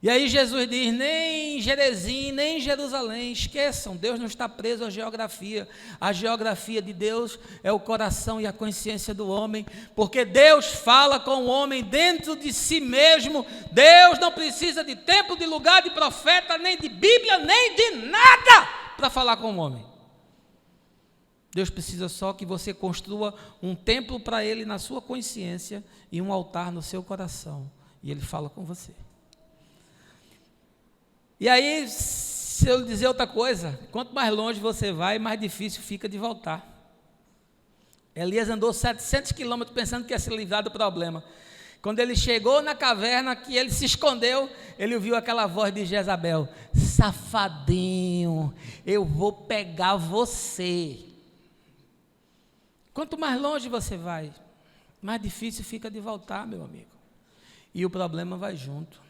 E aí Jesus diz, nem em Gerezim, nem em Jerusalém, esqueçam, Deus não está preso à geografia. A geografia de Deus é o coração e a consciência do homem, porque Deus fala com o homem dentro de si mesmo. Deus não precisa de templo, de lugar, de profeta, nem de Bíblia, nem de nada para falar com o homem. Deus precisa só que você construa um templo para Ele na sua consciência e um altar no seu coração, e Ele fala com você. E aí, se eu dizer outra coisa, quanto mais longe você vai, mais difícil fica de voltar. Elias andou 700 quilômetros pensando que ia se livrar do problema. Quando ele chegou na caverna, que ele se escondeu, ele ouviu aquela voz de Jezabel, safadinho, eu vou pegar você. Quanto mais longe você vai, mais difícil fica de voltar, meu amigo. E o problema vai junto.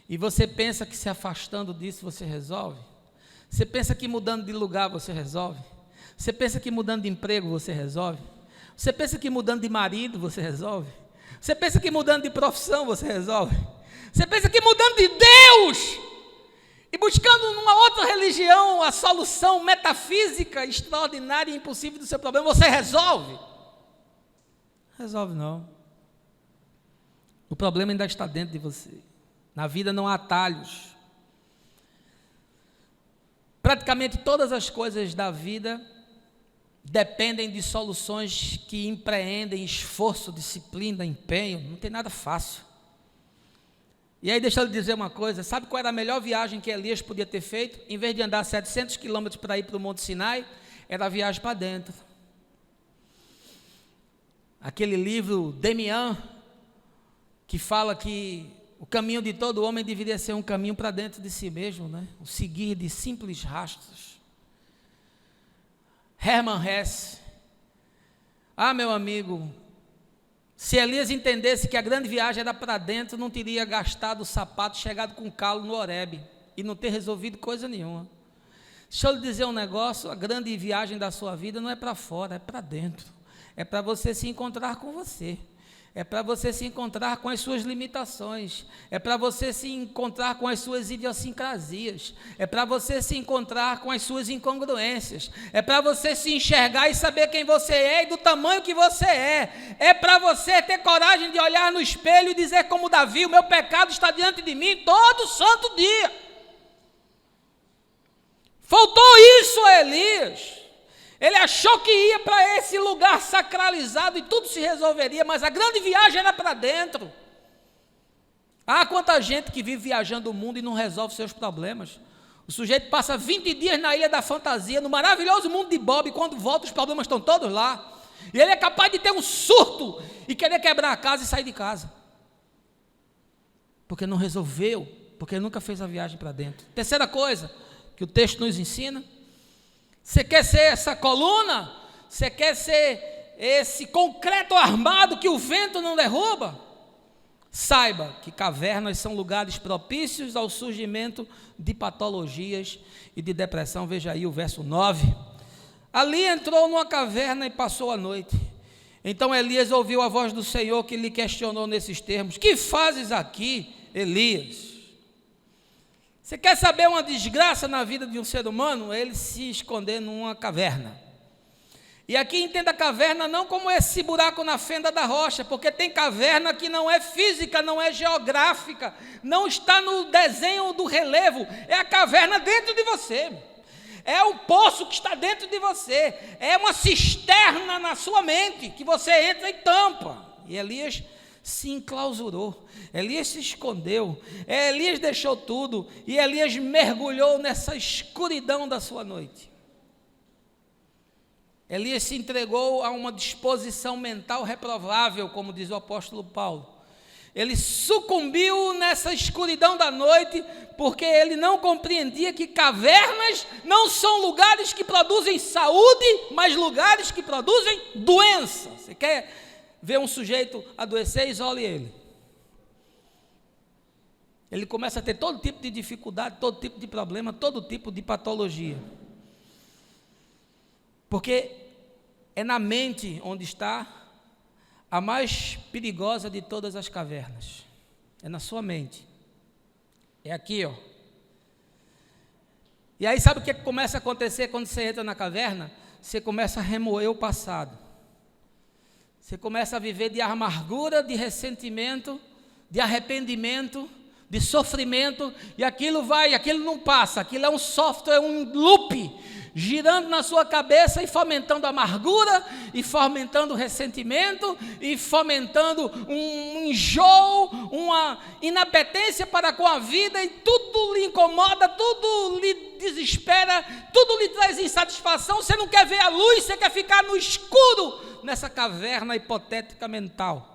E você pensa que se afastando disso você resolve? Você pensa que mudando de lugar você resolve? Você pensa que mudando de emprego você resolve? Você pensa que mudando de marido você resolve? Você pensa que mudando de profissão você resolve? Você pensa que mudando de Deus e buscando numa outra religião a solução metafísica extraordinária e impossível do seu problema você resolve? Resolve não. O problema ainda está dentro de você. Na vida não há atalhos. Praticamente todas as coisas da vida dependem de soluções que empreendem esforço, disciplina, empenho. Não tem nada fácil. E aí deixa eu lhe dizer uma coisa, sabe qual era a melhor viagem que Elias podia ter feito? Em vez de andar 700 quilômetros para ir para o Monte Sinai, era a viagem para dentro. Aquele livro Demian, que fala que o caminho de todo homem deveria ser um caminho para dentro de si mesmo, né? O seguir de simples rastros. Hermann Hesse. Meu amigo, se Elias entendesse que a grande viagem era para dentro, não teria gastado o sapato, chegado com calo no Horebe e não ter resolvido coisa nenhuma. Deixa eu lhe dizer um negócio, a grande viagem da sua vida não é para fora, é para dentro. É para você se encontrar com você. É para você se encontrar com as suas limitações, é para você se encontrar com as suas idiosincrasias, é para você se encontrar com as suas incongruências, é para você se enxergar e saber quem você é e do tamanho que você é para você ter coragem de olhar no espelho e dizer como Davi, o meu pecado está diante de mim todo santo dia. Faltou isso a Elias. Ele achou que ia para esse lugar sacralizado e tudo se resolveria, mas a grande viagem era para dentro. Quanta gente que vive viajando o mundo e não resolve seus problemas. O sujeito passa 20 dias na Ilha da Fantasia, no maravilhoso mundo de Bob, e quando volta os problemas estão todos lá. E ele é capaz de ter um surto e querer quebrar a casa e sair de casa. Porque não resolveu, porque nunca fez a viagem para dentro. Terceira coisa que o texto nos ensina. Você quer ser essa coluna? Você quer ser esse concreto armado que o vento não derruba? Saiba que cavernas são lugares propícios ao surgimento de patologias e de depressão. Veja aí o verso 9. Ali entrou numa caverna e passou a noite. Então Elias ouviu a voz do Senhor que lhe questionou nesses termos: que fazes aqui, Elias? Você quer saber uma desgraça na vida de um ser humano? Ele se esconder numa caverna. E aqui entenda a caverna não como esse buraco na fenda da rocha, porque tem caverna que não é física, não é geográfica, não está no desenho do relevo, é a caverna dentro de você. É um poço que está dentro de você, é uma cisterna na sua mente, que você entra e tampa. E Elias se enclausurou, Elias se escondeu, Elias deixou tudo, e Elias mergulhou nessa escuridão da sua noite. Elias se entregou a uma disposição mental reprovável, como diz o apóstolo Paulo. Ele sucumbiu nessa escuridão da noite, porque ele não compreendia que cavernas não são lugares que produzem saúde, mas lugares que produzem doença. Você quer ver um sujeito adoecer? Isole ele. Ele começa a ter todo tipo de dificuldade, todo tipo de problema, todo tipo de patologia. Porque é na mente onde está a mais perigosa de todas as cavernas. É na sua mente. É aqui, ó. E aí sabe o que começa a acontecer quando você entra na caverna? Você começa a remoer o passado. Você começa a viver de amargura, de ressentimento, de arrependimento, de sofrimento, e aquilo não passa, aquilo é um software, um loop, girando na sua cabeça e fomentando amargura, e fomentando ressentimento, e fomentando um enjoo, uma inapetência para com a vida, e tudo lhe incomoda, tudo lhe desespera, tudo lhe traz insatisfação, você não quer ver a luz, você quer ficar no escuro, nessa caverna hipotética mental.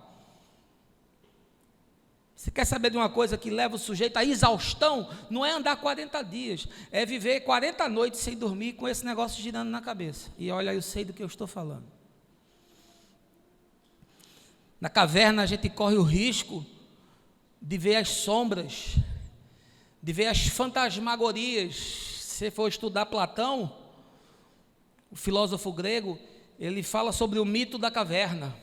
Você quer saber de uma coisa que leva o sujeito à exaustão? Não é andar 40 dias, é viver 40 noites sem dormir com esse negócio girando na cabeça. E olha, eu sei do que eu estou falando. Na caverna a gente corre o risco de ver as sombras, de ver as fantasmagorias. Se você for estudar Platão, o filósofo grego, ele fala sobre o mito da caverna.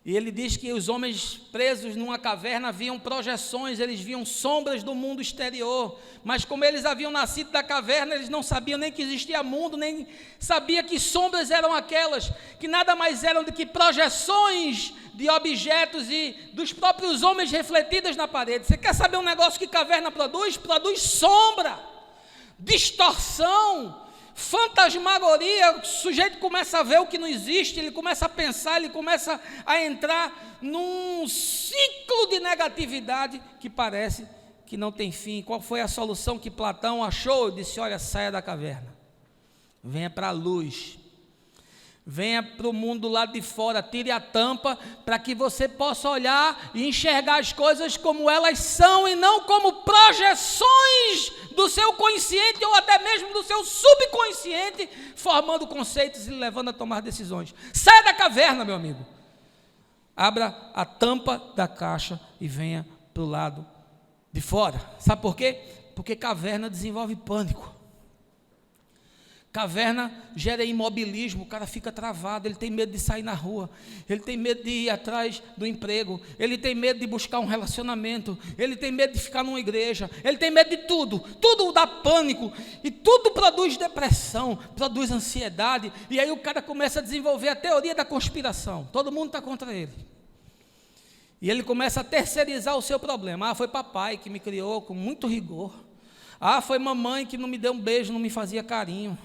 E ele diz que os homens presos numa caverna viam projeções, eles viam sombras do mundo exterior, mas como eles haviam nascido da caverna, eles não sabiam nem que existia mundo, nem sabiam que sombras eram aquelas, que nada mais eram do que projeções de objetos e dos próprios homens refletidas na parede. Você quer saber um negócio que caverna produz? Produz sombra, distorção, fantasmagoria. O sujeito começa a ver o que não existe, ele começa a pensar, ele começa a entrar num ciclo de negatividade que parece que não tem fim. Qual foi a solução que Platão achou? Ele disse: olha, saia da caverna, venha para a luz, venha para o mundo do lado de fora, tire a tampa para que você possa olhar e enxergar as coisas como elas são e não como projeções do seu consciente ou até mesmo do seu subconsciente, formando conceitos e levando a tomar decisões. Saia da caverna, meu amigo. Abra a tampa da caixa e venha para o lado de fora. Sabe por quê? Porque caverna desenvolve pânico. Caverna gera imobilismo, o cara fica travado, ele tem medo de sair na rua, ele tem medo de ir atrás do emprego, ele tem medo de buscar um relacionamento, ele tem medo de ficar numa igreja, ele tem medo de tudo, tudo dá pânico, e tudo produz depressão, produz ansiedade, e aí o cara começa a desenvolver a teoria da conspiração, todo mundo está contra ele, e ele começa a terceirizar o seu problema. Foi papai que me criou com muito rigor, foi mamãe que não me deu um beijo, não me fazia carinho,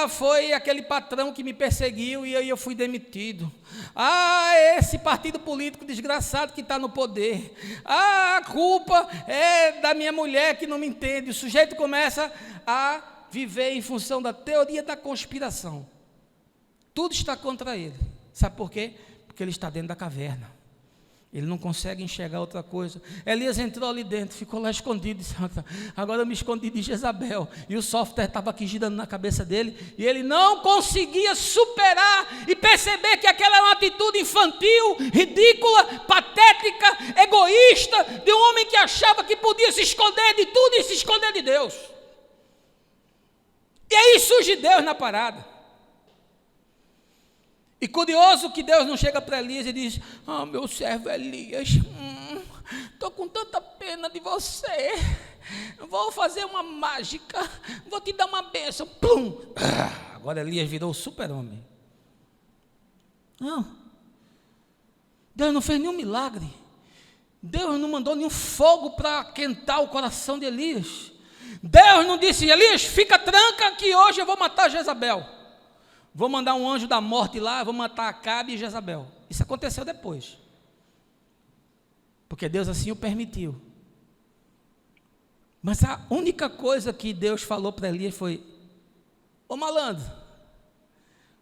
foi aquele patrão que me perseguiu e aí eu fui demitido. Esse partido político desgraçado que está no poder. A culpa é da minha mulher que não me entende. O sujeito começa a viver em função da teoria da conspiração. Tudo está contra ele. Sabe por quê? Porque ele está dentro da caverna. Ele não consegue enxergar outra coisa. Elias entrou ali dentro, ficou lá escondido, disse: agora eu me escondi de Jezabel. E o software estava aqui girando na cabeça dele, e ele não conseguia superar e perceber que aquela era uma atitude infantil, ridícula, patética, egoísta, de um homem que achava que podia se esconder de tudo e se esconder de Deus. E aí surge Deus na parada. E curioso que Deus não chega para Elias e diz: meu servo Elias, estou com tanta pena de você, vou fazer uma mágica, vou te dar uma bênção. Pum! Agora Elias virou o super-homem. Não, Deus não fez nenhum milagre, Deus não mandou nenhum fogo para aquentar o coração de Elias. Deus não disse: Elias, fica tranca que hoje eu vou matar Jezabel. Vou mandar um anjo da morte lá, vou matar Acabe e Jezabel. Isso aconteceu depois, porque Deus assim o permitiu. Mas a única coisa que Deus falou para Elias foi: ô malandro,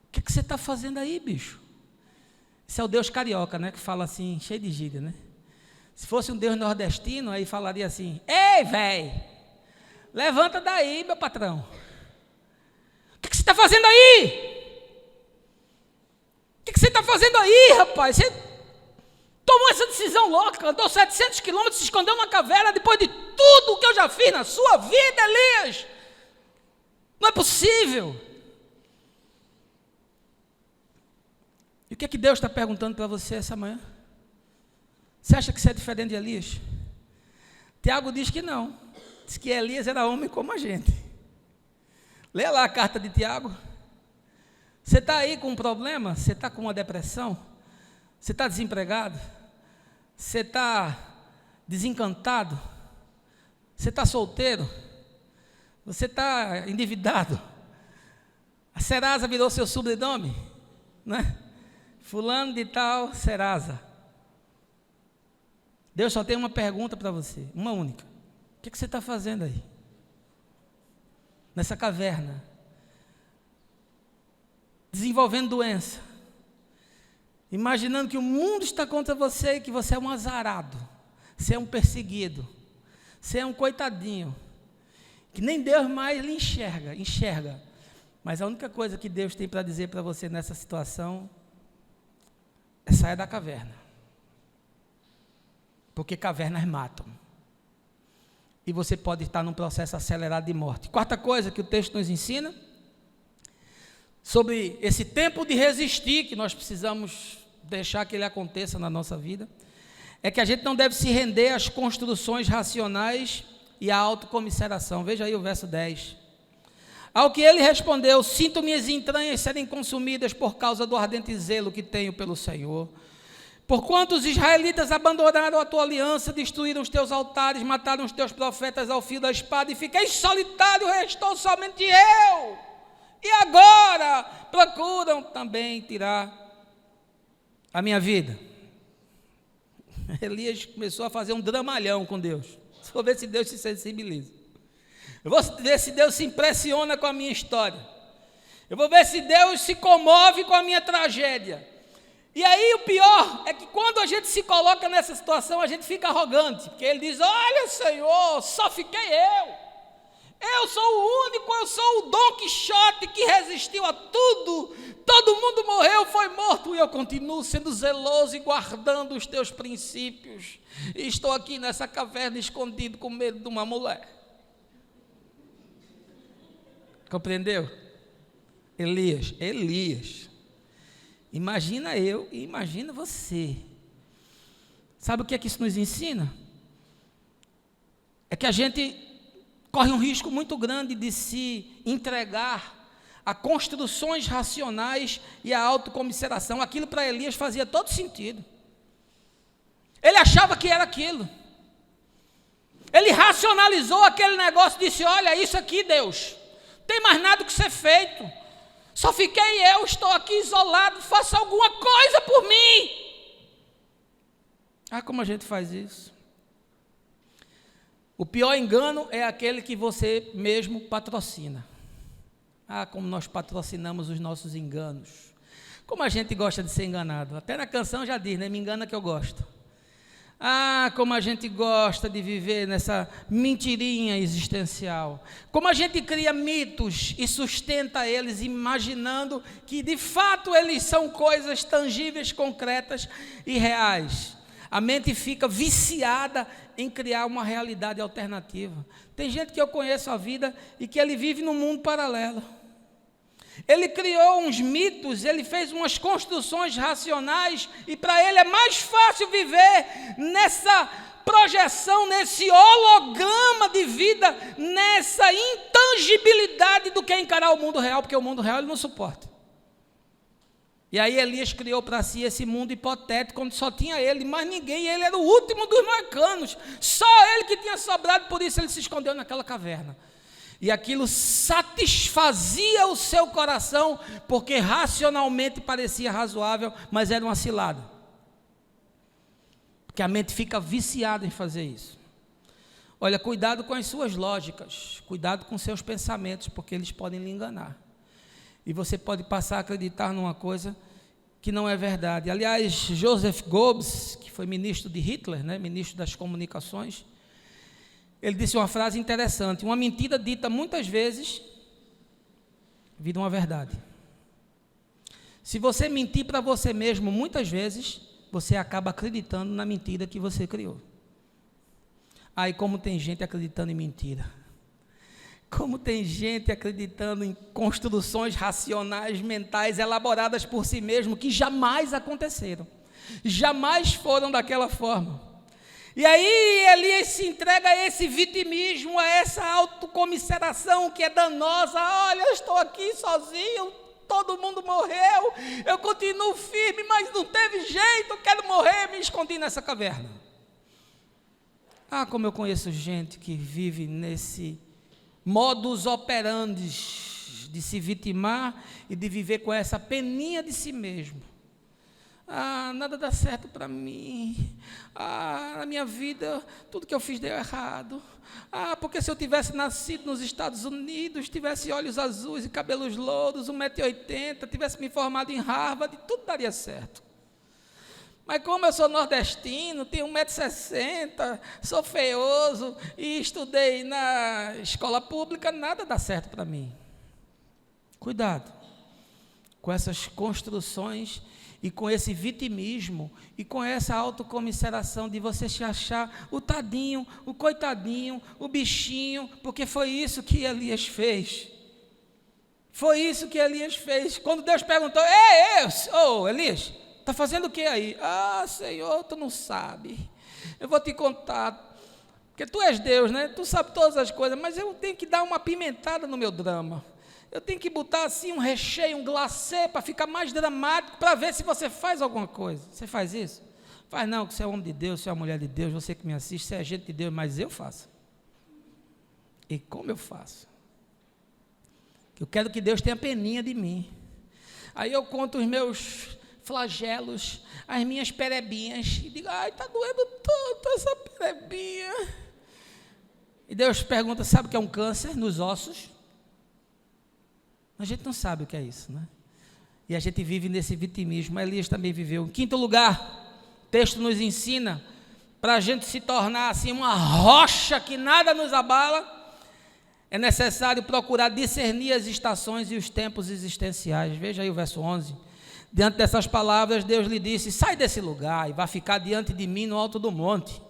o que você está fazendo aí, bicho? Esse é o Deus carioca, né? Que fala assim, cheio de gíria, né? Se fosse um Deus nordestino, aí falaria assim: ei, velho, levanta daí, meu patrão. O que você está fazendo aí? O que você está fazendo aí, rapaz? Você tomou essa decisão louca, andou 700 quilômetros, se escondeu numa caverna depois de tudo o que eu já fiz na sua vida, Elias. Não é possível. E o que é que Deus está perguntando para você essa manhã? Você acha que você é diferente de Elias? Tiago diz que não. Diz que Elias era homem como a gente. Lê lá a carta de Tiago. Você está aí com um problema? Você está com uma depressão? Você está desempregado? Você está desencantado? Você está solteiro? Você está endividado? A Serasa virou seu sobrenome, né? Fulano de tal, Serasa. Deus só tem uma pergunta para você, uma única. O que você está fazendo aí? Nessa caverna? Desenvolvendo doença? Imaginando que o mundo está contra você e que você é um azarado, você é um perseguido, você é um coitadinho, que nem Deus mais lhe enxerga. Mas a única coisa que Deus tem para dizer para você nessa situação é sair da caverna. Porque cavernas matam. E você pode estar num processo acelerado de morte. Quarta coisa que o texto nos ensina, sobre esse tempo de resistir, que nós precisamos deixar que ele aconteça na nossa vida, é que a gente não deve se render às construções racionais e à autocomiseração. Veja aí o verso 10. Ao que ele respondeu: sinto minhas entranhas serem consumidas por causa do ardente zelo que tenho pelo Senhor. Porquanto os israelitas abandonaram a tua aliança, destruíram os teus altares, mataram os teus profetas ao fio da espada, e fiquei solitário, restou somente eu. E agora procuram também tirar a minha vida. Elias começou a fazer um dramalhão com Deus. Vou ver se Deus se sensibiliza. Eu vou ver se Deus se impressiona com a minha história. Eu vou ver se Deus se comove com a minha tragédia. E aí o pior é que quando a gente se coloca nessa situação, a gente fica arrogante. Porque ele diz: olha, Senhor, só fiquei eu. Eu sou o único, eu sou o Dom Quixote que resistiu a tudo. Todo mundo morreu, foi morto, e eu continuo sendo zeloso e guardando os teus princípios. E estou aqui nessa caverna escondido com medo de uma mulher. Compreendeu? Elias. Imagina eu e imagina você. Sabe o que é que isso nos ensina? É que a gente corre um risco muito grande de se entregar a construções racionais e a autocomiseração. Aquilo para Elias fazia todo sentido. Ele achava que era aquilo. Ele racionalizou aquele negócio e disse: olha, isso aqui, Deus, não tem mais nada que ser feito. Só fiquei eu, estou aqui isolado, faça alguma coisa por mim. Ah, como a gente faz isso? O pior engano é aquele que você mesmo patrocina. Ah, como nós patrocinamos os nossos enganos. Como a gente gosta de ser enganado. Até na canção já diz, né? Me engana que eu gosto. Ah, como a gente gosta de viver nessa mentirinha existencial. Como a gente cria mitos e sustenta eles, imaginando que de fato eles são coisas tangíveis, concretas e reais. A mente fica viciada em criar uma realidade alternativa. Tem gente que eu conheço a vida e que ele vive num mundo paralelo. Ele criou uns mitos, ele fez umas construções racionais e para ele é mais fácil viver nessa projeção, nesse holograma de vida, nessa intangibilidade do que encarar o mundo real, porque o mundo real ele não suporta. E aí Elias criou para si esse mundo hipotético, onde só tinha ele, mais ninguém, e ele era o último dos moicanos, só ele que tinha sobrado, por isso ele se escondeu naquela caverna. E aquilo satisfazia o seu coração, porque racionalmente parecia razoável, mas era uma cilada. Porque a mente fica viciada em fazer isso. Olha, cuidado com as suas lógicas, cuidado com seus pensamentos, porque eles podem lhe enganar. E você pode passar a acreditar numa coisa que não é verdade. Aliás, Joseph Goebbels, que foi ministro de Hitler, né, ministro das comunicações, ele disse uma frase interessante: uma mentira dita muitas vezes vira uma verdade. Se você mentir para você mesmo muitas vezes, você acaba acreditando na mentira que você criou. Aí como tem gente acreditando em mentira. Como tem gente acreditando em construções racionais mentais elaboradas por si mesmo que jamais aconteceram, jamais foram daquela forma. E aí Elias se entrega a esse vitimismo, a essa autocomiseração que é danosa. Olha, eu estou aqui sozinho, todo mundo morreu, eu continuo firme, mas não teve jeito, eu quero morrer, me escondi nessa caverna. Ah, como eu conheço gente que vive nesse modus operandi de se vitimar e de viver com essa peninha de si mesmo. Ah, nada dá certo para mim. Ah, na minha vida, tudo que eu fiz deu errado. Ah, porque se eu tivesse nascido nos Estados Unidos, tivesse olhos azuis e cabelos louros, 1,80 m, tivesse me formado em Harvard, tudo daria certo. Mas como eu sou nordestino, tenho 1,60 m, sou feioso e estudei na escola pública, nada dá certo para mim. Cuidado com essas construções e com esse vitimismo e com essa autocomiseração de você se achar o tadinho, o coitadinho, o bichinho, porque foi isso que Elias fez. Foi isso que Elias fez. Quando Deus perguntou: Elias, está fazendo o que aí? Ah, Senhor, tu não sabe. Eu vou te contar, porque tu és Deus, né? Tu sabe todas as coisas, mas eu tenho que dar uma apimentada no meu drama. Eu tenho que botar assim um recheio, um glacê, para ficar mais dramático, para ver se você faz alguma coisa. Você faz isso? Faz não, que você é homem de Deus, você é uma mulher de Deus, você que me assiste, você é gente de Deus, mas eu faço. E como eu faço? Eu quero que Deus tenha peninha de mim. Aí eu conto os meus flagelos, as minhas perebinhas, e digo: ai, está doendo tanto essa perebinha. E Deus pergunta: sabe o que é um câncer nos ossos? A gente não sabe o que é isso, né? E a gente vive nesse vitimismo. Elias também viveu. Em quinto lugar, o texto nos ensina, para a gente se tornar assim uma rocha que nada nos abala, é necessário procurar discernir as estações e os tempos existenciais. Veja aí o verso 11. Diante dessas palavras, Deus lhe disse: sai desse lugar e vá ficar diante de mim no alto do monte.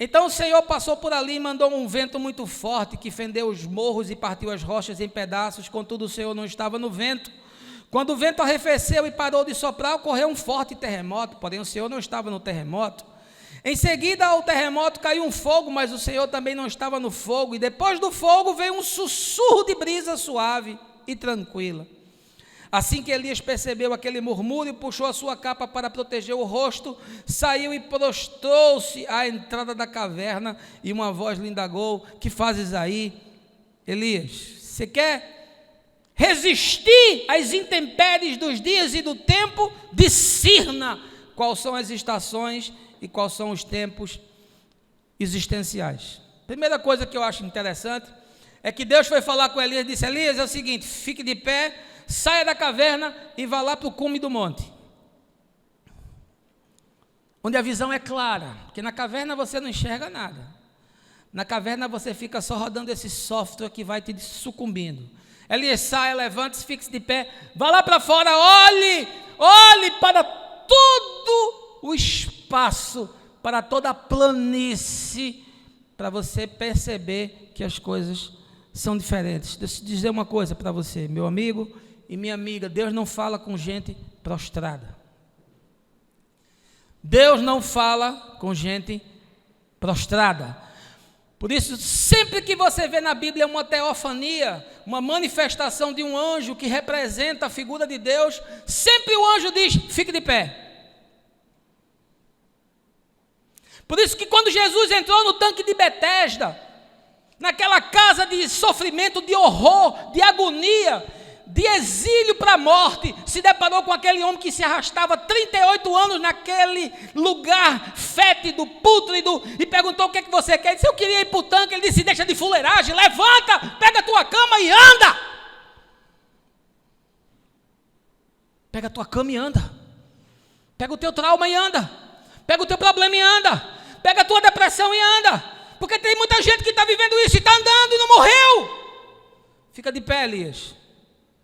Então o Senhor passou por ali e mandou um vento muito forte que fendeu os morros e partiu as rochas em pedaços. Contudo, o Senhor não estava no vento. Quando o vento arrefeceu e parou de soprar, ocorreu um forte terremoto, porém o Senhor não estava no terremoto. Em seguida ao terremoto caiu um fogo, mas o Senhor também não estava no fogo. E depois do fogo veio um sussurro de brisa suave e tranquila. Assim que Elias percebeu aquele murmúrio, puxou a sua capa para proteger o rosto, saiu e prostrou-se à entrada da caverna, e uma voz lhe indagou: que fazes aí, Elias? Você quer resistir às intempéries dos dias e do tempo? Discirna quais são as estações e quais são os tempos existenciais. Primeira coisa que eu acho interessante é que Deus foi falar com Elias e disse: Elias, é o seguinte, fique de pé, saia da caverna e vá lá para o cume do monte, onde a visão é clara, porque na caverna você não enxerga nada. Na caverna você fica só rodando esse software que vai te sucumbindo. Elias, saia, levante-se, fique de pé, vá lá para fora, olhe para todo o espaço, para toda a planície, para você perceber que as coisas são diferentes. Deixa eu dizer uma coisa para você, meu amigo e minha amiga: Deus não fala com gente prostrada. Deus não fala com gente prostrada. Por isso, sempre que você vê na Bíblia uma teofania, uma manifestação de um anjo que representa a figura de Deus, sempre o anjo diz: fique de pé. Por isso que quando Jesus entrou no tanque de Betesda, naquela casa de sofrimento, de horror, de agonia, de exílio para a morte, se deparou com aquele homem que se arrastava 38 anos naquele lugar fétido, pútrido, e perguntou: o que é que você quer? Ele disse: eu queria ir para o tanque. Ele disse: deixa de fuleiragem, levanta, pega a tua cama e anda. Pega a tua cama e anda. Pega o teu trauma e anda. Pega o teu problema e anda. Pega a tua depressão e anda. Porque tem muita gente que está vivendo isso e está andando e não morreu. Fica de pé, Elias.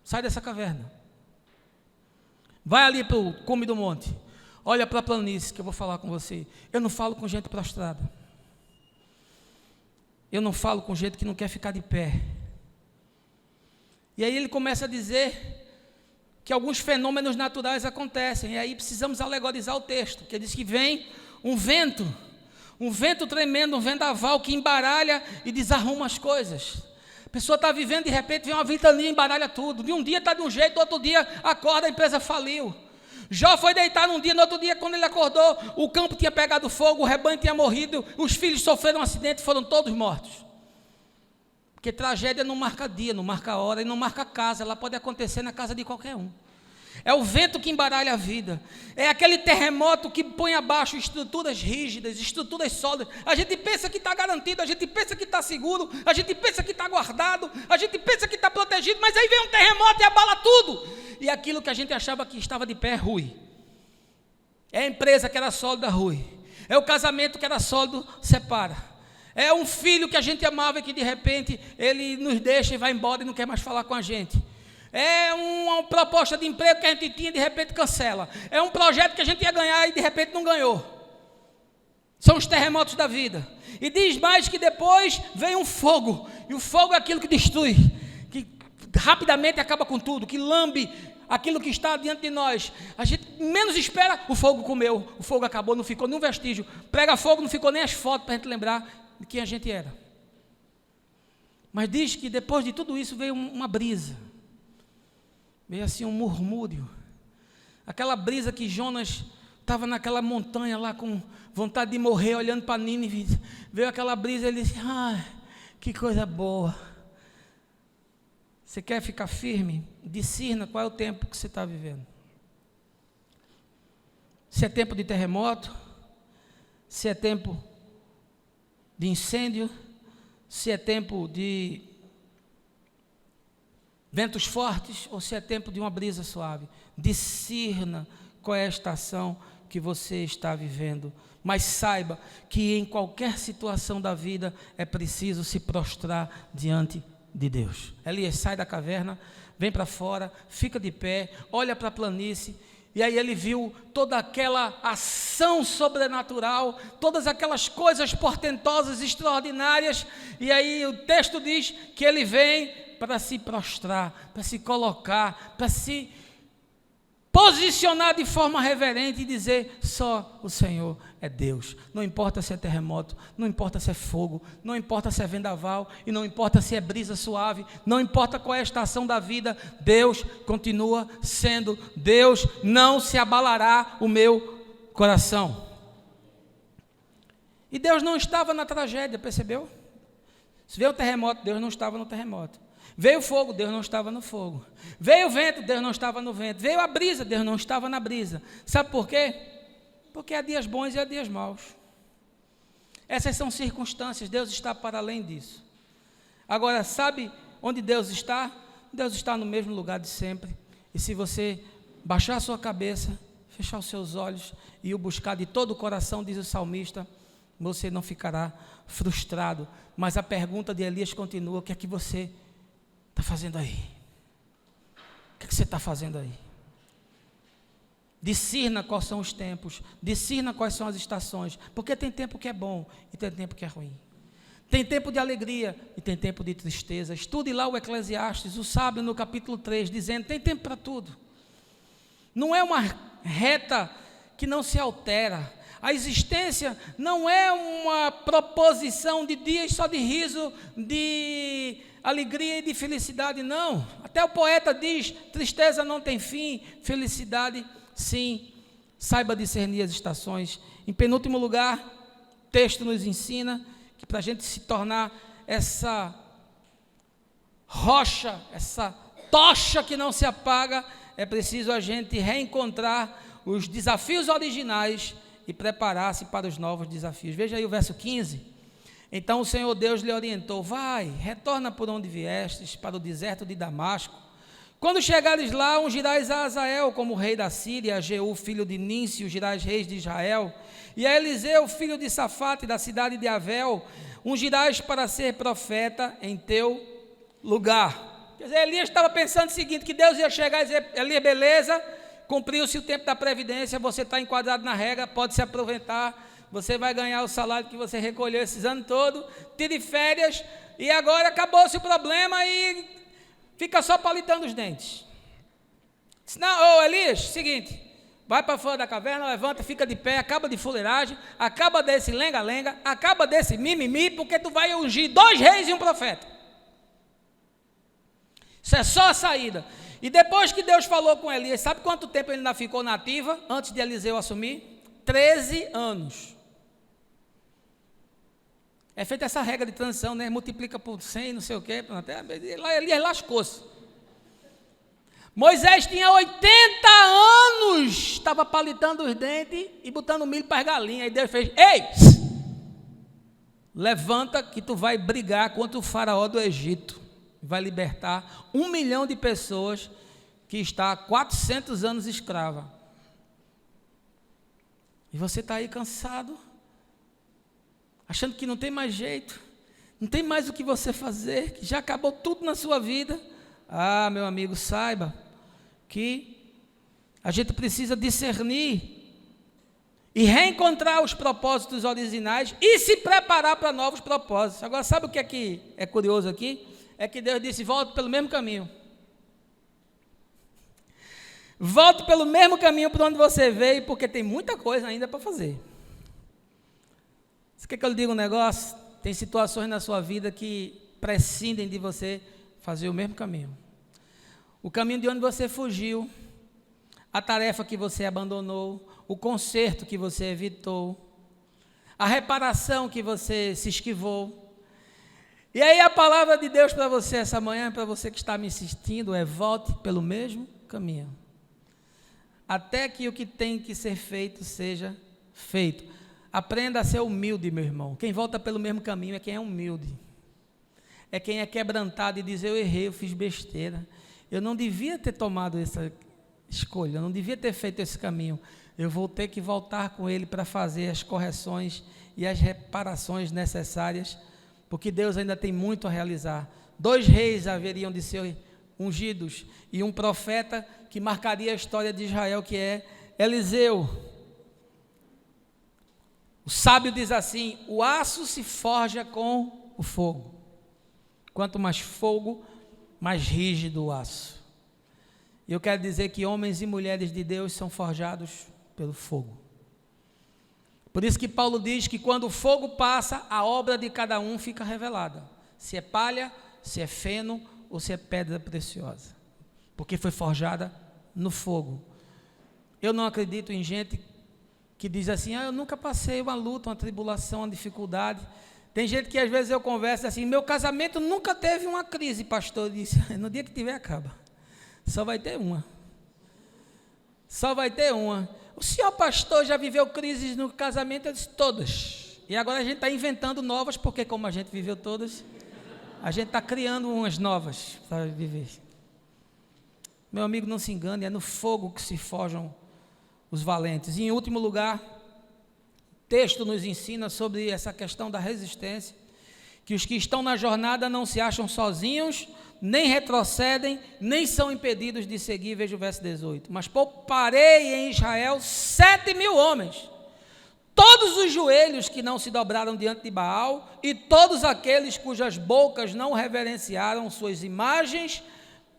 Sai dessa caverna. Vai ali para o cume do monte. Olha para a planície que eu vou falar com você. Eu não falo com gente prostrada. Eu não falo com gente que não quer ficar de pé. E aí ele começa a dizer que alguns fenômenos naturais acontecem, e aí precisamos alegorizar o texto, que ele diz que vem um vento tremendo, um vendaval que embaralha e desarruma as coisas. A pessoa está vivendo, de repente vem uma ventania e embaralha tudo. De um dia está de um jeito, do outro dia acorda, a empresa faliu. Jó foi deitar num dia, no outro dia, quando ele acordou, o campo tinha pegado fogo, o rebanho tinha morrido, os filhos sofreram um acidente e foram todos mortos. Porque tragédia não marca dia, não marca hora e não marca casa, ela pode acontecer na casa de qualquer um. É o vento que embaralha a vida, é aquele terremoto que põe abaixo estruturas rígidas, estruturas sólidas. A gente pensa que está garantido, a gente pensa que está seguro, a gente pensa que está guardado, a gente pensa que está protegido, mas aí vem um terremoto e abala tudo, e aquilo que a gente achava que estava de pé rui. É a empresa que era sólida rui, é o casamento que era sólido separa, é um filho que a gente amava e que de repente ele nos deixa e vai embora e não quer mais falar com a gente. É uma proposta de emprego que a gente tinha e de repente cancela. É um projeto que a gente ia ganhar e de repente não ganhou. São os terremotos da vida. E diz mais que depois vem um fogo. E o fogo é aquilo que destrui, que rapidamente acaba com tudo, que lambe aquilo que está diante de nós. A gente menos espera, o fogo comeu, o fogo acabou, não ficou nenhum vestígio. Prega fogo, não ficou nem as fotos para a gente lembrar de quem a gente era. Mas diz que depois de tudo isso veio uma brisa. Veio assim um murmúrio, aquela brisa que Jonas estava naquela montanha lá com vontade de morrer, olhando para Nínive, veio aquela brisa e ele disse, que coisa boa. Você quer ficar firme? Discirna qual é o tempo que você está vivendo. Se é tempo de terremoto, se é tempo de incêndio, se é tempo de ventos fortes, ou se é tempo de uma brisa suave. Discirna qual é a estação que você está vivendo, mas saiba que em qualquer situação da vida é preciso se prostrar diante de Deus. Elias sai da caverna, vem para fora, fica de pé, olha para a planície, e aí ele viu toda aquela ação sobrenatural, todas aquelas coisas portentosas, extraordinárias, e aí o texto diz que ele vem para se prostrar, para se colocar, para se posicionar de forma reverente e dizer, só o Senhor é Deus. Não importa se é terremoto, não importa se é fogo, não importa se é vendaval, e não importa se é brisa suave, não importa qual é a estação da vida, Deus continua sendo Deus, não se abalará o meu coração. E Deus não estava na tragédia, percebeu? Se veio o terremoto, Deus não estava no terremoto. Veio o fogo, Deus não estava no fogo. Veio o vento, Deus não estava no vento. Veio a brisa, Deus não estava na brisa. Sabe por quê? Porque há dias bons e há dias maus. Essas são circunstâncias, Deus está para além disso. Agora, sabe onde Deus está? Deus está no mesmo lugar de sempre. E se você baixar a sua cabeça, fechar os seus olhos e o buscar de todo o coração, diz o salmista, você não ficará frustrado. Mas a pergunta de Elias continua, o que é que você está fazendo aí? O que é que você está fazendo aí? Discirna quais são os tempos, discirna quais são as estações, porque tem tempo que é bom e tem tempo que é ruim. Tem tempo de alegria e tem tempo de tristeza. Estude lá o Eclesiastes, o sábio no capítulo 3, dizendo, tem tempo para tudo. Não é uma reta que não se altera. A existência não é uma proposição de dias só de riso, de alegria e de felicidade, não. Até o poeta diz, tristeza não tem fim, felicidade sim. Saiba discernir as estações. Em penúltimo lugar, o texto nos ensina que para a gente se tornar essa rocha, essa tocha que não se apaga, é preciso a gente reencontrar os desafios originais e preparar-se para os novos desafios. Veja aí o verso 15. Então o Senhor Deus lhe orientou, vai, retorna por onde viestes, para o deserto de Damasco. Quando chegares lá, ungirás a Azael como rei da Síria, a Jeú, filho de Nício, ungirás reis de Israel, e a Eliseu, filho de Safate, da cidade de Avel, ungirás para ser profeta em teu lugar. Quer dizer, Elias estava pensando o seguinte, que Deus ia chegar e dizer, Elias, beleza, cumpriu-se o tempo da previdência, você está enquadrado na regra, pode se aproveitar, você vai ganhar o salário que você recolheu esses anos todos, tire férias, e agora acabou-se o problema e fica só palitando os dentes. Disse, não, ô Elias, seguinte, vai para fora da caverna, levanta, fica de pé, acaba de fuleiragem, acaba desse lenga-lenga, acaba desse mimimi, porque tu vai ungir 2 reis e um profeta. Isso é só a saída. E depois que Deus falou com Elias, sabe quanto tempo ele ainda ficou na ativa, antes de Eliseu assumir? 13 anos. É feita essa regra de transição, né? Multiplica por 100, não sei o quê, até Elias lascou-se. Moisés tinha 80 anos, estava palitando os dentes e botando milho para as galinhas. Aí Deus fez, ei, levanta que tu vai brigar contra o faraó do Egito. Vai libertar 1 milhão de pessoas que está há 400 anos escrava. E você está aí cansado, achando que não tem mais jeito, não tem mais o que você fazer, que já acabou tudo na sua vida. Ah, meu amigo, saiba que a gente precisa discernir e reencontrar os propósitos originais e se preparar para novos propósitos. Agora, sabe o que é curioso aqui? É que Deus disse, volte pelo mesmo caminho. Volte pelo mesmo caminho por onde você veio, porque tem muita coisa ainda para fazer. Você quer que eu lhe diga um negócio? Tem situações na sua vida que prescindem de você fazer o mesmo caminho. O caminho de onde você fugiu, a tarefa que você abandonou, o conserto que você evitou, a reparação que você se esquivou. E aí a palavra de Deus para você essa manhã, para você que está me assistindo, é volte pelo mesmo caminho. Até que o que tem que ser feito seja feito. Aprenda a ser humilde, meu irmão. Quem volta pelo mesmo caminho é quem é humilde. É quem é quebrantado e diz, eu errei, eu fiz besteira. Eu não devia ter tomado essa escolha, eu não devia ter feito esse caminho. Eu vou ter que voltar com ele para fazer as correções e as reparações necessárias, porque Deus ainda tem muito a realizar. 2 reis haveriam de ser ungidos e um profeta que marcaria a história de Israel, que é Eliseu. O sábio diz assim, o aço se forja com o fogo. Quanto mais fogo, mais rígido o aço. E eu quero dizer que homens e mulheres de Deus são forjados pelo fogo. Por isso que Paulo diz que quando o fogo passa, a obra de cada um fica revelada. Se é palha, se é feno ou se é pedra preciosa. Porque foi forjada no fogo. Eu não acredito em gente que diz assim, eu nunca passei uma luta, uma tribulação, uma dificuldade. Tem gente que às vezes eu converso assim, meu casamento nunca teve uma crise, pastor. Disse, no dia que tiver acaba. Só vai ter uma. Só vai ter uma. O senhor pastor já viveu crises no casamento? Eu disse, todas. E agora a gente está inventando novas, porque como a gente viveu todas, a gente está criando umas novas para viver. Meu amigo, não se engane, é no fogo que se forjam os valentes. E em último lugar, o texto nos ensina sobre essa questão da resistência, que os que estão na jornada não se acham sozinhos, nem retrocedem, nem são impedidos de seguir, veja o verso 18, mas pouparei em Israel 7.000 homens, todos os joelhos que não se dobraram diante de Baal, e todos aqueles cujas bocas não reverenciaram suas imagens,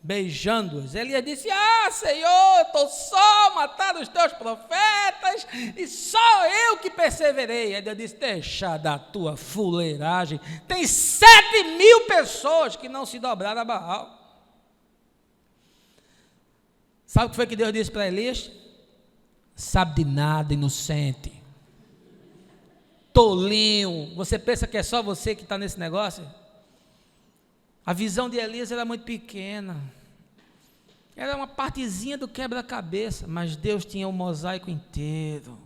beijando-os. Elias disse, Senhor, estou só matando os teus profetas, e só eu que perseverei. Ele disse, deixa da tua fuleiragem, tem 7.000 pessoas que não se dobraram a Baal. Sabe o que foi que Deus disse para Elias? Sabe de nada, inocente, tolinho, você pensa que é só você que está nesse negócio? A visão de Elias era muito pequena, era uma partezinha do quebra-cabeça, mas Deus tinha o mosaico inteiro,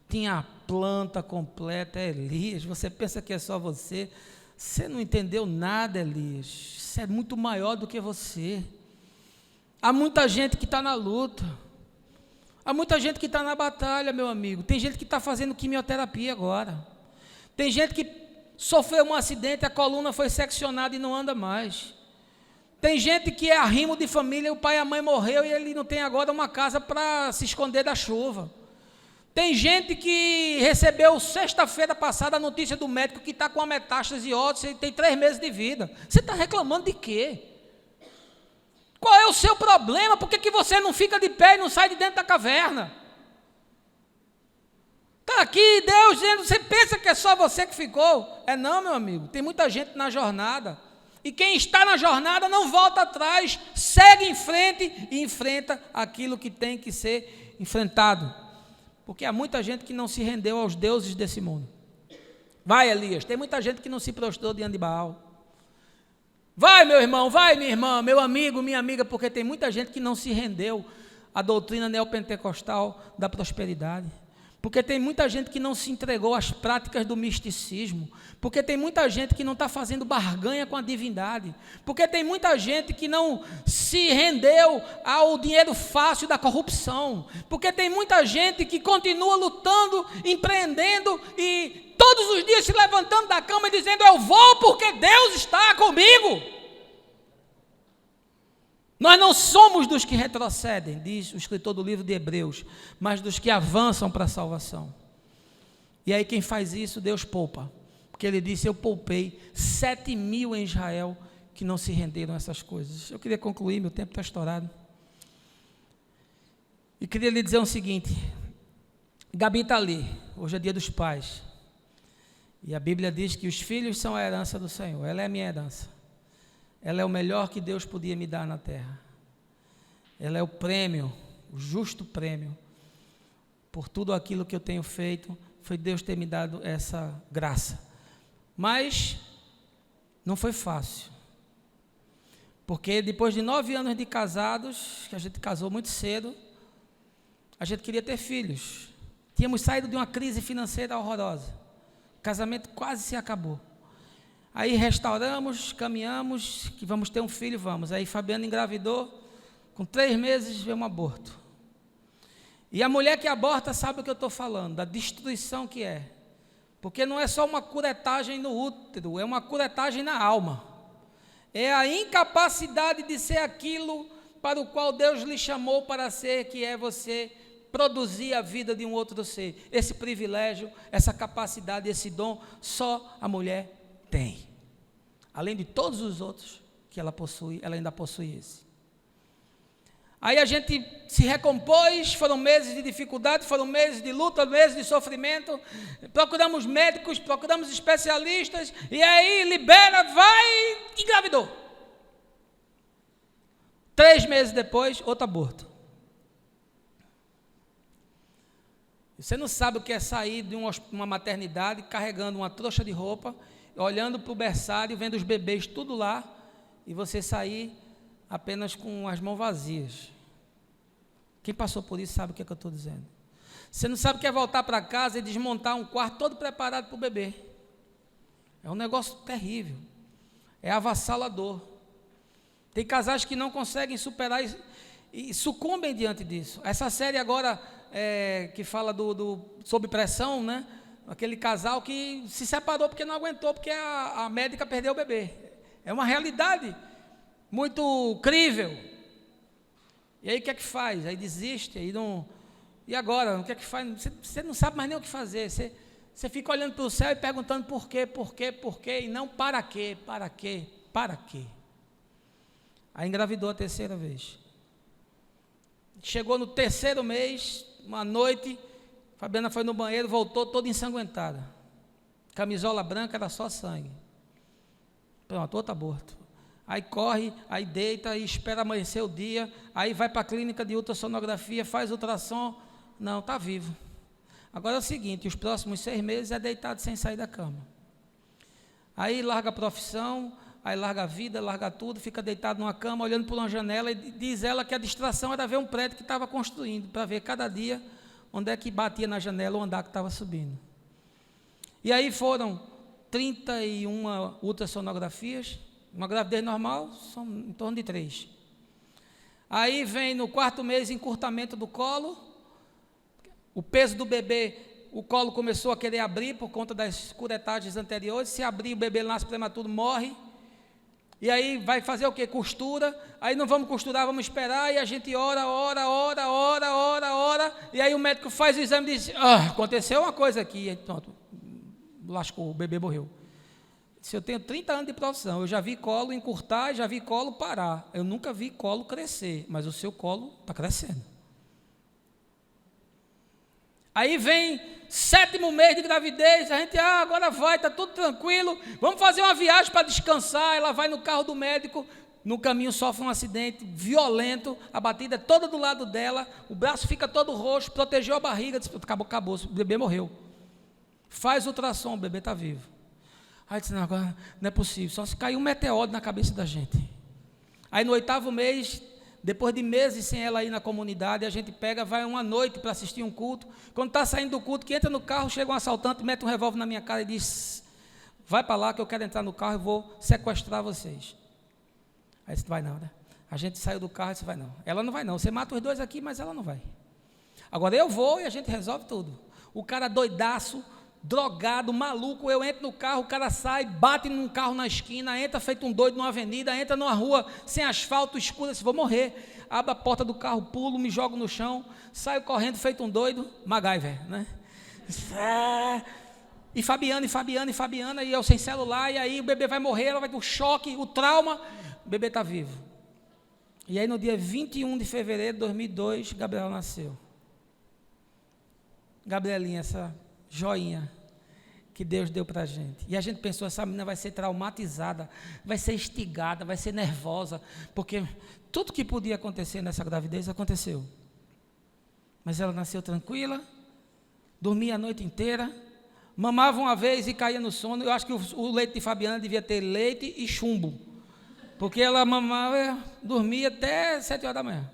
tinha a planta completa. Elias, você pensa que é só você? Você não entendeu nada, Elias, isso é muito maior do que você. Há muita gente que está na luta, há muita gente que está na batalha, meu amigo. Tem gente que está fazendo quimioterapia agora, tem gente que sofreu um acidente, a coluna foi seccionada e não anda mais. Tem gente que é arrimo de família, o pai e a mãe morreu e ele não tem agora uma casa para se esconder da chuva. Tem gente que recebeu sexta-feira passada a notícia do médico que está com a metástase óssea e tem 3 meses de vida. Você está reclamando de quê? Qual é o seu problema? Por que você não fica de pé e não sai de dentro da caverna? Está aqui Deus dizendo, você pensa que é só você que ficou? É não, meu amigo, tem muita gente na jornada. E quem está na jornada não volta atrás, segue em frente e enfrenta aquilo que tem que ser enfrentado. Porque há muita gente que não se rendeu aos deuses desse mundo. Vai, Elias, tem muita gente que não se prostrou diante de Baal. Vai, meu irmão, vai, minha irmã, meu amigo, minha amiga, porque tem muita gente que não se rendeu à doutrina neopentecostal da prosperidade. Porque tem muita gente que não se entregou às práticas do misticismo. Porque tem muita gente que não está fazendo barganha com a divindade. Porque tem muita gente que não se rendeu ao dinheiro fácil da corrupção. Porque tem muita gente que continua lutando, empreendendo e todos os dias se levantando da cama e dizendo, eu vou porque Deus está comigo. Nós não somos dos que retrocedem, diz o escritor do livro de Hebreus, mas dos que avançam para a salvação. E aí quem faz isso, Deus poupa. Porque ele disse, eu poupei 7.000 em Israel que não se renderam a essas coisas. Eu queria concluir, meu tempo está estourado. E queria lhe dizer o seguinte, Gabi está ali, hoje é dia dos pais. E a Bíblia diz que os filhos são a herança do Senhor, ela é a minha herança. Ela é o melhor que Deus podia me dar na terra. Ela é o prêmio, o justo prêmio. Por tudo aquilo que eu tenho feito, foi Deus ter me dado essa graça. Mas não foi fácil. Porque depois de 9 anos de casados, que a gente casou muito cedo, a gente queria ter filhos. Tínhamos saído de uma crise financeira horrorosa. O casamento quase se acabou. Aí restauramos, caminhamos, que vamos ter um filho, vamos. Aí Fabiana engravidou, com 3 meses veio um aborto. E a mulher que aborta sabe o que eu estou falando, da destruição que é. Porque não é só uma curetagem no útero, é uma curetagem na alma. É a incapacidade de ser aquilo para o qual Deus lhe chamou para ser, que é você produzir a vida de um outro ser. Esse privilégio, essa capacidade, esse dom, só a mulher tem. Além de todos os outros que ela possui, ela ainda possui esse. Aí a gente se recompôs, foram meses de dificuldade, foram meses de luta, meses de sofrimento, procuramos médicos, procuramos especialistas, e aí libera, vai, engravidou. 3 meses depois, outro aborto. Você não sabe o que é sair de uma maternidade carregando uma trouxa de roupa, olhando para o berçário, vendo os bebês tudo lá, e você sair apenas com as mãos vazias. Quem passou por isso sabe o que eu estou dizendo. Você não sabe o que é voltar para casa e desmontar um quarto todo preparado para o bebê. É um negócio terrível. É avassalador. Tem casais que não conseguem superar e sucumbem diante disso. Essa série agora, que fala sob pressão, né? Aquele casal que se separou porque não aguentou, porque a médica perdeu o bebê. É uma realidade muito crível. E aí o que é que faz? Aí desiste, aí não... E agora? O que é que faz? Você não sabe mais nem o que fazer. Você fica olhando para o céu e perguntando por quê, e não para quê. Aí engravidou a 3ª vez. Chegou no 3º mês, uma noite, Fabiana foi no banheiro, voltou toda ensanguentada. Camisola branca, era só sangue. Pronto, outro aborto. Aí corre, aí deita, aí espera amanhecer o dia, aí vai para a clínica de ultrassonografia, faz ultrassom, não, está vivo. Agora é o seguinte, os próximos 6 meses é deitado sem sair da cama. Aí larga a profissão, aí larga a vida, larga tudo, fica deitado numa cama, olhando por uma janela, e diz ela que a distração era ver um prédio que estava construindo, para ver cada dia onde é que batia na janela o andar que estava subindo. E aí foram 31 ultrassonografias, uma gravidez normal, são em torno de 3. Aí vem no 4º mês encurtamento do colo, o peso do bebê, o colo começou a querer abrir por conta das curetagens anteriores, se abrir o bebê nasce prematuro, morre, e aí vai fazer o quê? Costura, aí não vamos costurar, vamos esperar, e a gente ora, e aí o médico faz o exame e diz, aconteceu uma coisa aqui, e pronto, lascou, o bebê morreu. Se eu tenho 30 anos de profissão, eu já vi colo encurtar, já vi colo parar. Eu nunca vi colo crescer, mas o seu colo está crescendo. Aí vem 7º mês de gravidez, a gente, agora vai, está tudo tranquilo, vamos fazer uma viagem para descansar. Ela vai no carro do médico, no caminho sofre um acidente violento, a batida é toda do lado dela, o braço fica todo roxo, protegeu a barriga, disse, acabou, o bebê morreu. Faz ultrassom, o bebê está vivo. Aí disse, não, agora não é possível, só se cair um meteoro na cabeça da gente. Aí no 8º mês, depois de meses sem ela ir na comunidade, a gente pega, vai uma noite para assistir um culto. Quando está saindo do culto, que entra no carro, chega um assaltante, mete um revólver na minha cara e diz, vai para lá que eu quero entrar no carro e vou sequestrar vocês. Aí disse, vai não, né? A gente saiu do carro e disse, vai não. Ela não vai não, você mata os dois aqui, mas ela não vai. Agora eu vou e a gente resolve tudo. O cara doidaço, drogado, maluco, eu entro no carro, o cara sai, bate num carro na esquina, entra feito um doido numa avenida, entra numa rua sem asfalto, escura, vou morrer. Abro a porta do carro, pulo, me jogo no chão, saio correndo feito um doido, MacGyver, né? E Fabiana, e eu sem celular, e aí o bebê vai morrer, ela vai ter o choque, o trauma, o bebê está vivo. E aí no dia 21 de fevereiro de 2002, Gabriel nasceu. Gabrielinha, essa joinha que Deus deu para a gente. E a gente pensou, essa menina vai ser traumatizada, vai ser instigada, vai ser nervosa, porque tudo que podia acontecer nessa gravidez aconteceu. Mas ela nasceu tranquila, dormia a noite inteira, mamava uma vez e caía no sono. Eu acho que o leite de Fabiana devia ter leite e chumbo, porque ela mamava, dormia até 7 horas da manhã.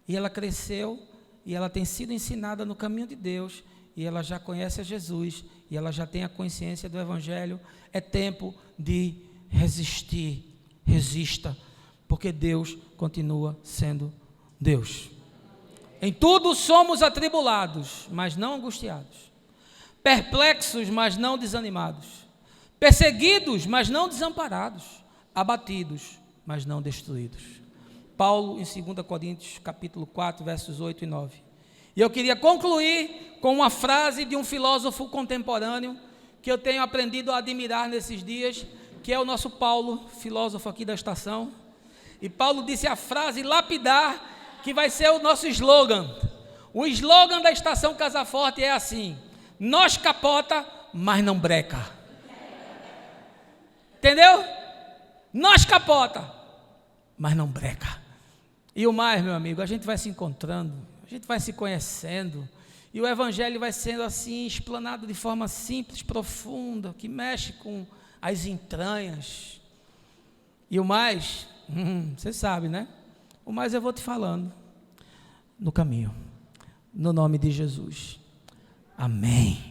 E ela cresceu, e ela tem sido ensinada no caminho de Deus, e ela já conhece a Jesus, e ela já tem a consciência do Evangelho. É tempo de resistir, resista, porque Deus continua sendo Deus. Em tudo somos atribulados, mas não angustiados, perplexos, mas não desanimados, perseguidos, mas não desamparados, abatidos, mas não destruídos. Paulo em 2 Coríntios capítulo 4, versos 8 e 9. E eu queria concluir com uma frase de um filósofo contemporâneo que eu tenho aprendido a admirar nesses dias, que é o nosso Paulo, filósofo aqui da estação. E Paulo disse a frase lapidar, que vai ser o nosso slogan. O slogan da estação Casa Forte é assim: nós capota, mas não breca. Entendeu? Nós capota, mas não breca. E o mais, meu amigo, a gente vai se encontrando, a gente vai se conhecendo, e o Evangelho vai sendo assim, explanado de forma simples, profunda, que mexe com as entranhas. E o mais, você sabe, né? O mais eu vou te falando no caminho, no nome de Jesus. Amém.